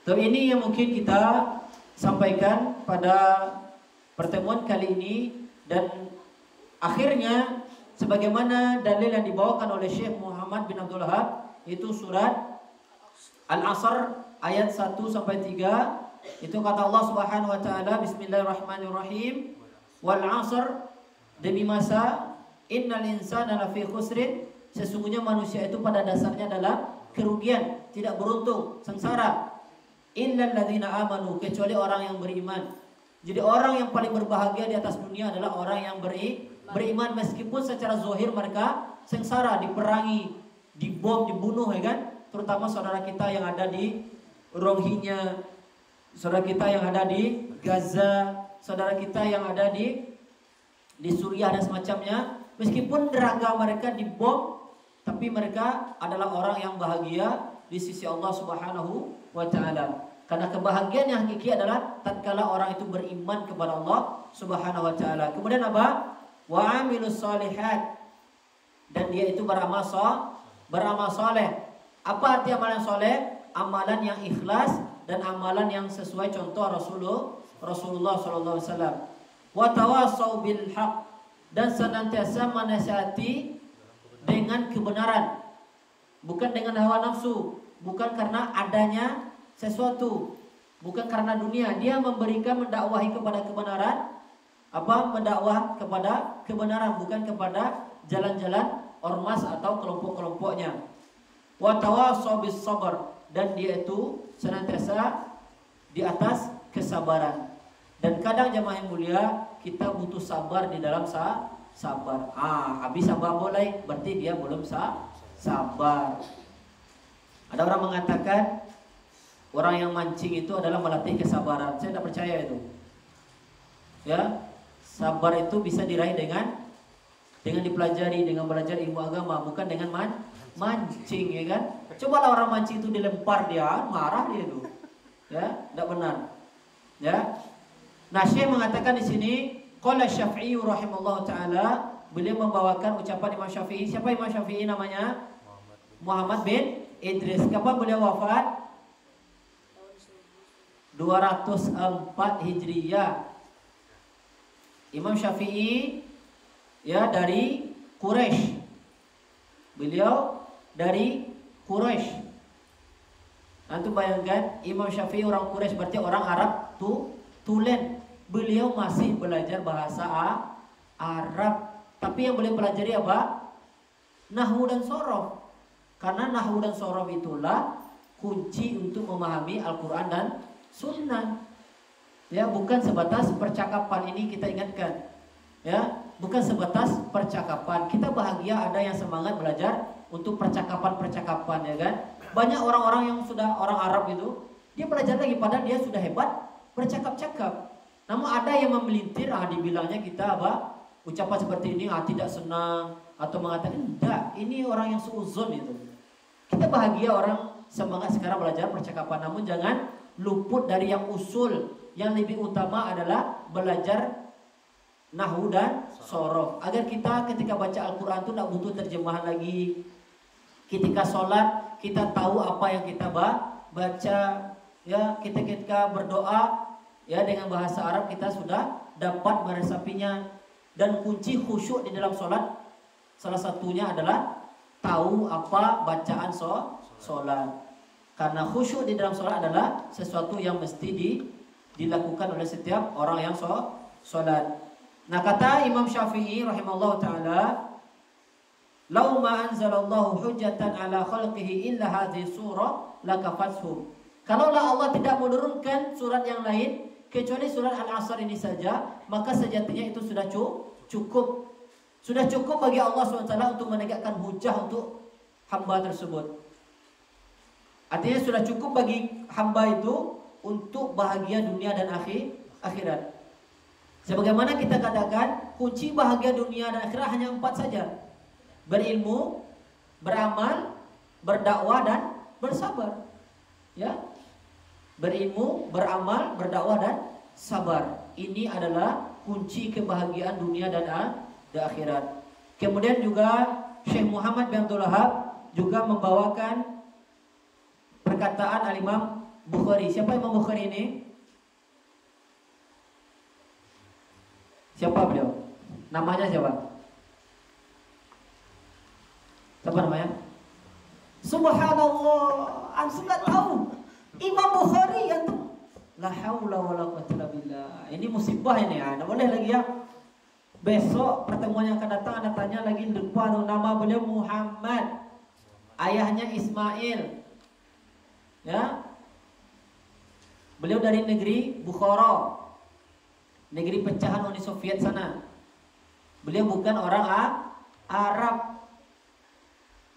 S1: So, ini yang mungkin kita sampaikan pada pertemuan kali ini, dan akhirnya sebagaimana dalil yang dibawakan oleh Syekh Muhammad bin Abdul Wahab, itu surat Al-Asr ayat 1 sampai 3. Itu kata Allah Subhanahu wa taala, bismillahirrahmanirrahim, wal 'asr, demi masa, innal insana lafi khusrin, sesungguhnya manusia itu pada dasarnya adalah kerugian, tidak beruntung, sengsara. Illal ladzina amanu, kecuali orang yang beriman. Jadi orang yang paling berbahagia di atas dunia adalah orang yang beriman, meskipun secara zahir mereka sengsara, diperangi, dibom, dibunuh, ya kan? Terutama saudara kita yang ada di Rohingya, saudara kita yang ada di Gaza, saudara kita yang ada di Suriah dan semacamnya. Meskipun raga mereka dibom, tapi mereka adalah orang yang bahagia di sisi Allah Subhanahu wa taala. Karena kebahagiaan yang hakiki adalah tatkala orang itu beriman kepada Allah Subhanahu wa taala. Kemudian apa? Wa amilus solihat, dan dia itu beramal saleh. Apa arti amalan soleh? Amalan yang ikhlas dan amalan yang sesuai contoh Rasulullah sallallahu alaihi wasallam. Wa tawassaw bil haq, dan senantiasa menasihati dengan kebenaran, bukan dengan hawa nafsu, bukan karena adanya sesuatu, bukan karena dunia. Dia mendakwahi kepada kebenaran, mendakwah kepada kebenaran, bukan kepada jalan-jalan ormas atau kelompok-kelompoknya. Wa tawassaw bis sabr, dan dia itu senantiasa di atas kesabaran. Dan kadang jemaah yang mulia, kita butuh sabar di dalam sabar. Habis sabar boleh, berarti dia belum sabar. Ada orang mengatakan orang yang mancing itu adalah melatih kesabaran. Saya tidak percaya itu. Ya, sabar itu bisa diraih dengan dipelajari, dengan belajar ilmu agama, bukan dengan mancing, ya kan? Cobalah orang mancing itu dilempar, dia marah dia itu. Ya, tidak benar. Ya. Nah, Syekh mengatakan di sini, qala Syafi'i rahimahullah taala, beliau membawakan ucapan Imam Syafi'i. Siapa Imam Syafi'i namanya? Muhammad bin Idris. Kapan beliau wafat? 204 Hijriyah. Imam Syafi'i ya dari Quraisy. Beliau dari Quraisy. Antum bayangkan, Imam Syafi'i orang Quraisy, berarti orang Arab tulen. Beliau masih belajar bahasa Arab. Tapi yang beliau pelajari apa? Nahwu dan sorof. Karena nahwu dan sorof itulah kunci untuk memahami Al-Quran dan Sunnah. Ya, bukan sebatas percakapan, ini kita ingatkan. Ya, bukan sebatas percakapan. Kita bahagia ada yang semangat belajar untuk percakapan-percakapan, ya kan? Banyak orang-orang yang sudah orang Arab itu, dia belajar lagi padahal dia sudah hebat bercakap-cakap. Namun ada yang memelintir, dibilangnya kita ucapan seperti ini tidak senang, atau mengatakan enggak, ini orang yang suuzon itu. Kita bahagia orang semangat sekarang belajar percakapan, namun jangan luput dari yang usul. Yang lebih utama adalah belajar nahwu dan sorof, agar kita ketika baca Al-Quran itu tidak butuh terjemahan lagi. Ketika sholat kita tahu apa yang kita baca. Ya, ketika berdoa ya dengan bahasa Arab kita sudah dapat meresapinya. Dan kunci khusyuk di dalam sholat salah satunya adalah tahu apa bacaan sholat. Karena khusyuk di dalam sholat adalah sesuatu yang mesti dilakukan oleh setiap orang yang sholat. Nah, kata Imam Syafi'i rahimahullah ta'ala, "Lau ma anzalallahu hujjatan ala khalqihi illa hadhihi surah lakafathum." Kalaulah Allah tidak menurunkan surat yang lain kecuali surat Al-Asr ini saja, maka sejatinya itu sudah cukup. Sudah cukup bagi Allah SWT untuk menegakkan hujah untuk hamba tersebut. Artinya sudah cukup bagi hamba itu untuk bahagia dunia dan akhirat. Sebagaimana kita katakan, kunci bahagia dunia dan akhirat hanya 4 saja. Berilmu, beramal, berdakwah dan bersabar. Ya. Berilmu, beramal, berdakwah dan sabar. Ini adalah kunci kebahagiaan dunia dan akhirat. Kemudian juga Syekh Muhammad bin Abdul Wahab juga membawakan perkataan Al-Imam Bukhari. Siapa Imam Bukhari ini? Siapa beliau? Namanya siapa? Siapa namanya? Subhanallah, antum enggak tahu. Imam Bukhari antum. La haula wala quwwata illa billah. Ini musibah ini ya. Enggak boleh lagi ya. Besok pertemuan yang akan datang Anda tanya lagi lupa nama beliau Muhammad. Ayahnya Ismail. Ya. Beliau dari negeri Bukhara. Negeri pecahan Uni Soviet sana. Beliau bukan orang Arab.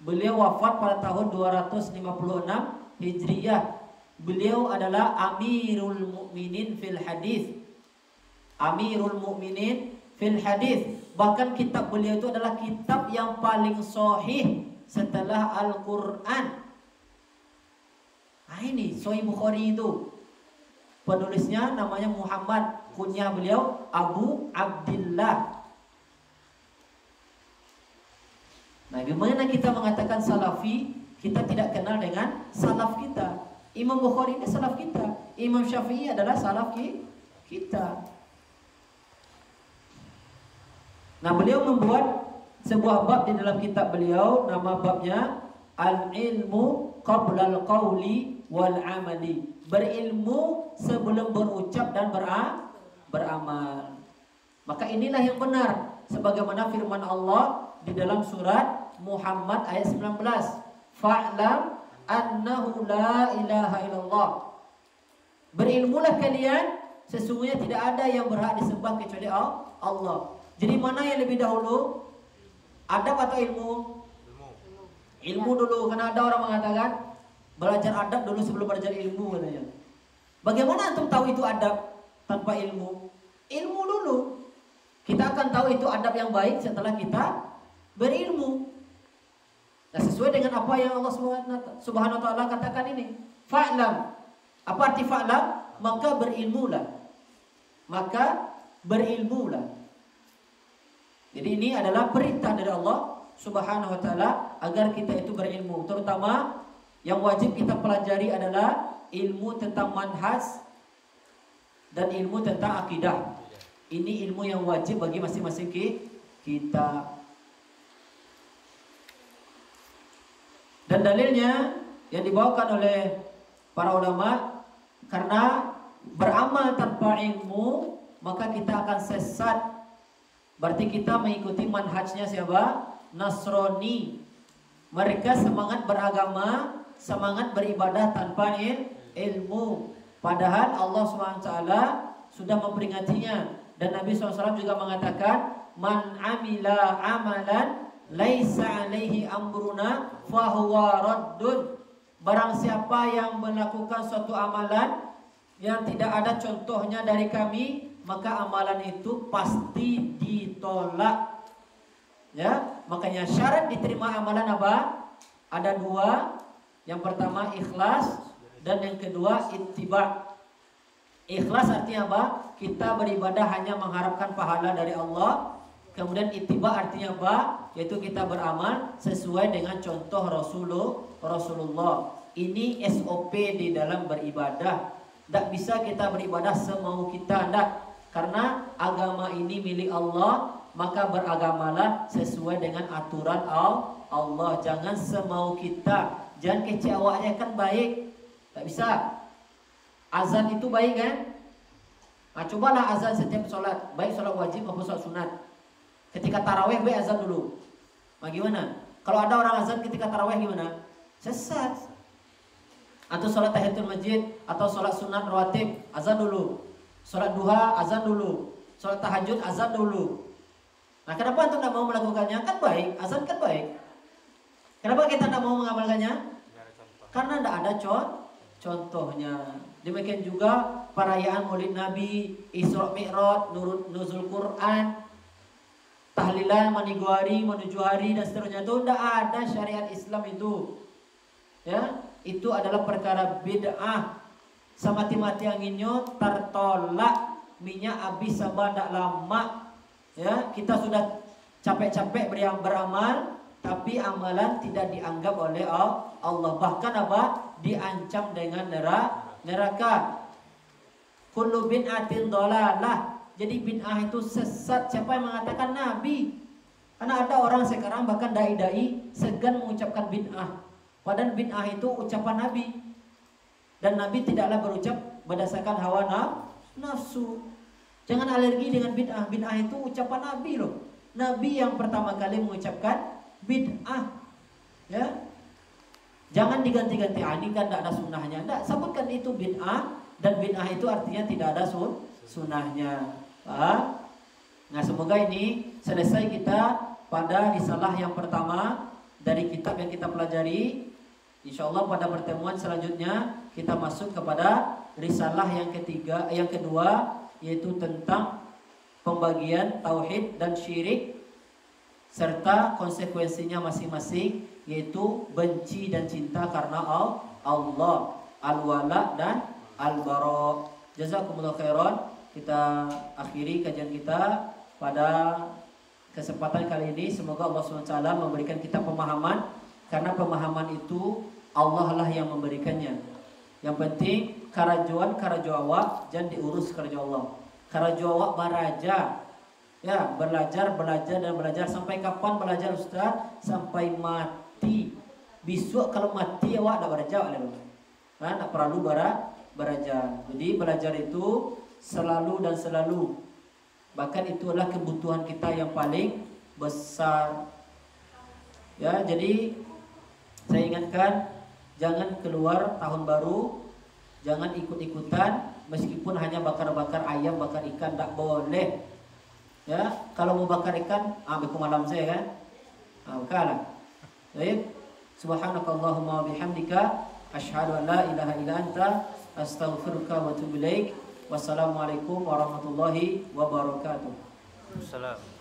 S1: Beliau wafat pada tahun 256 Hijriyah. Beliau adalah Amirul Mukminin fil Hadis. Amirul Mukminin fil Hadis. Bahkan kitab beliau itu adalah kitab yang paling sahih setelah Al-Qur'an. Nah, ini Sahih Bukhari itu. Penulisnya namanya Muhammad, kunyah beliau Abu Abdillah. Nah, gimana kita mengatakan salafi? Kita tidak kenal dengan salaf kita. Imam Bukhari ini salaf kita. Imam Syafi'i adalah salaf kita. Nah, beliau membuat sebuah bab di dalam kitab beliau, nama babnya Al-Ilmu Qabla Al-Qawli Wal-Amali. Berilmu sebelum berucap dan beramal. Maka inilah yang benar, sebagaimana firman Allah di dalam surat Muhammad ayat 19. Fa'lam annahu la ilaha illallah. Berilmulah kalian, sesungguhnya tidak ada yang berhak disembah kecuali Allah. Jadi mana yang lebih dahulu? Adab atau ilmu? Ilmu dulu, karena ada orang mengatakan belajar adab dulu sebelum belajar ilmu katanya. Bagaimana antum tahu itu adab tanpa ilmu? Ilmu dulu. Kita akan tahu itu adab yang baik setelah kita berilmu. Nah, sesuai dengan apa yang Allah Subhanahu wa taala katakan ini. Fa'lam. Apa arti fa'lam? Maka berilmulah. Maka berilmulah. Jadi ini adalah perintah dari Allah Subhanahu wa taala agar kita itu berilmu. Terutama yang wajib kita pelajari adalah ilmu tentang manhaj dan ilmu tentang akidah. Ini ilmu yang wajib bagi masing-masing kita. Dan dalilnya yang dibawakan oleh para ulama, karena beramal tanpa ilmu maka kita akan sesat. Berarti kita mengikuti manhajnya siapa? Nasrani. Mereka semangat beragama, semangat beribadah tanpa ilmu. Padahal Allah SWT sudah memperingatinya. Dan Nabi SAW juga mengatakan, Man amila amalan laisa alaihi amruna fahuwa raddun. Barang siapa yang melakukan suatu amalan yang tidak ada contohnya dari kami, maka amalan itu pasti ditolak. Ya, makanya syarat diterima amalan apa? Ada dua. Yang pertama ikhlas dan yang kedua ittiba'. Ikhlas artinya apa? Kita beribadah hanya mengharapkan pahala dari Allah. Kemudian ittiba' artinya apa? Yaitu kita beramal sesuai dengan contoh Rasulullah. Ini SOP di dalam beribadah. Tidak bisa kita beribadah semau kita, tidak. Karena agama ini milik Allah, maka beragamalah sesuai dengan aturan Allah. Jangan semau kita, jangan kece awaknya, kan baik. Tak bisa. Azan itu baik kan? Nah, cobalah azan setiap sholat, baik sholat wajib maupun sholat sunat. Ketika taraweh baik azan dulu. Nah, gimana? Kalau ada orang azan ketika taraweh gimana? Sesat. Atau sholat tahiyatul masjid atau sholat sunat rawatib, azan dulu. Sholat duha, azan dulu. Sholat tahajud, azan dulu. Nah, kenapa antum tidak mau melakukannya? Kan baik, azan kan baik. Kenapa kita tidak mau mengamalkannya? Karena tidak ada contohnya. Demikian juga perayaan Maulid Nabi, Isra Mi'raj, nuzul Quran, tahlilan, maniguari, menuju hari dan seterusnya, itu tidak ada syariat Islam itu. Ya, itu adalah perkara bid'ah. Sama mati-mati anginnya tertolak, minyak habis sama tidak lama. Ya, kita sudah capek-capek beramal, tapi amalan tidak dianggap oleh Allah. Bahkan apa? Diancam dengan neraka. Kullu bid'atin dhalalah. Jadi bid'ah itu sesat. Siapa yang mengatakan? Nabi. Karena ada orang sekarang bahkan dai-dai segan mengucapkan bid'ah. Padahal bid'ah itu ucapan Nabi. Dan Nabi tidaklah berucap berdasarkan hawa nafsu. Jangan alergi dengan bid'ah. Bid'ah itu ucapan Nabi loh. Nabi yang pertama kali mengucapkan bid'ah. Ya. Jangan diganti-ganti. Ini kan tidak ada sunnahnya. Tidak, sebutkan itu bid'ah. Dan bid'ah itu artinya tidak ada sunnahnya. Paham? Nah, semoga ini selesai kita pada risalah yang pertama dari kitab yang kita pelajari. InsyaAllah pada pertemuan selanjutnya kita masuk kepada risalah yang kedua, yaitu tentang pembagian tauhid dan syirik serta konsekuensinya masing-masing, yaitu benci dan cinta karena Allah, al-wala dan al-bara. Jazakumullah khairan. Kita akhiri kajian kita pada kesempatan kali ini. Semoga Allah SWT memberikan kita pemahaman, karena pemahaman itu Allah lah yang memberikannya. Yang penting karajo awak jangan diurus karajo Allah. Karajo awak baraja. Ya, belajar dan belajar. Sampai kapan belajar Ustaz? Sampai mati. Besok kalau mati awak tak belajar. Nah, tak perlu belajar. Jadi belajar itu selalu dan selalu. Bahkan itulah kebutuhan kita yang paling besar. Ya, jadi saya ingatkan, jangan keluar tahun baru, jangan ikut-ikutan, meskipun hanya bakar-bakar ayam, bakar ikan, tak boleh. Ya, kalau mau bakar ikan, beku malam saya kan, bakalah. Baik, subhanakallahumma bihamdika, asyhadu an la ilaha illa anta, astaghfiruka wa atubu ilaik. Wassalamualaikum warahmatullahi wabarakatuh.
S2: Assalam.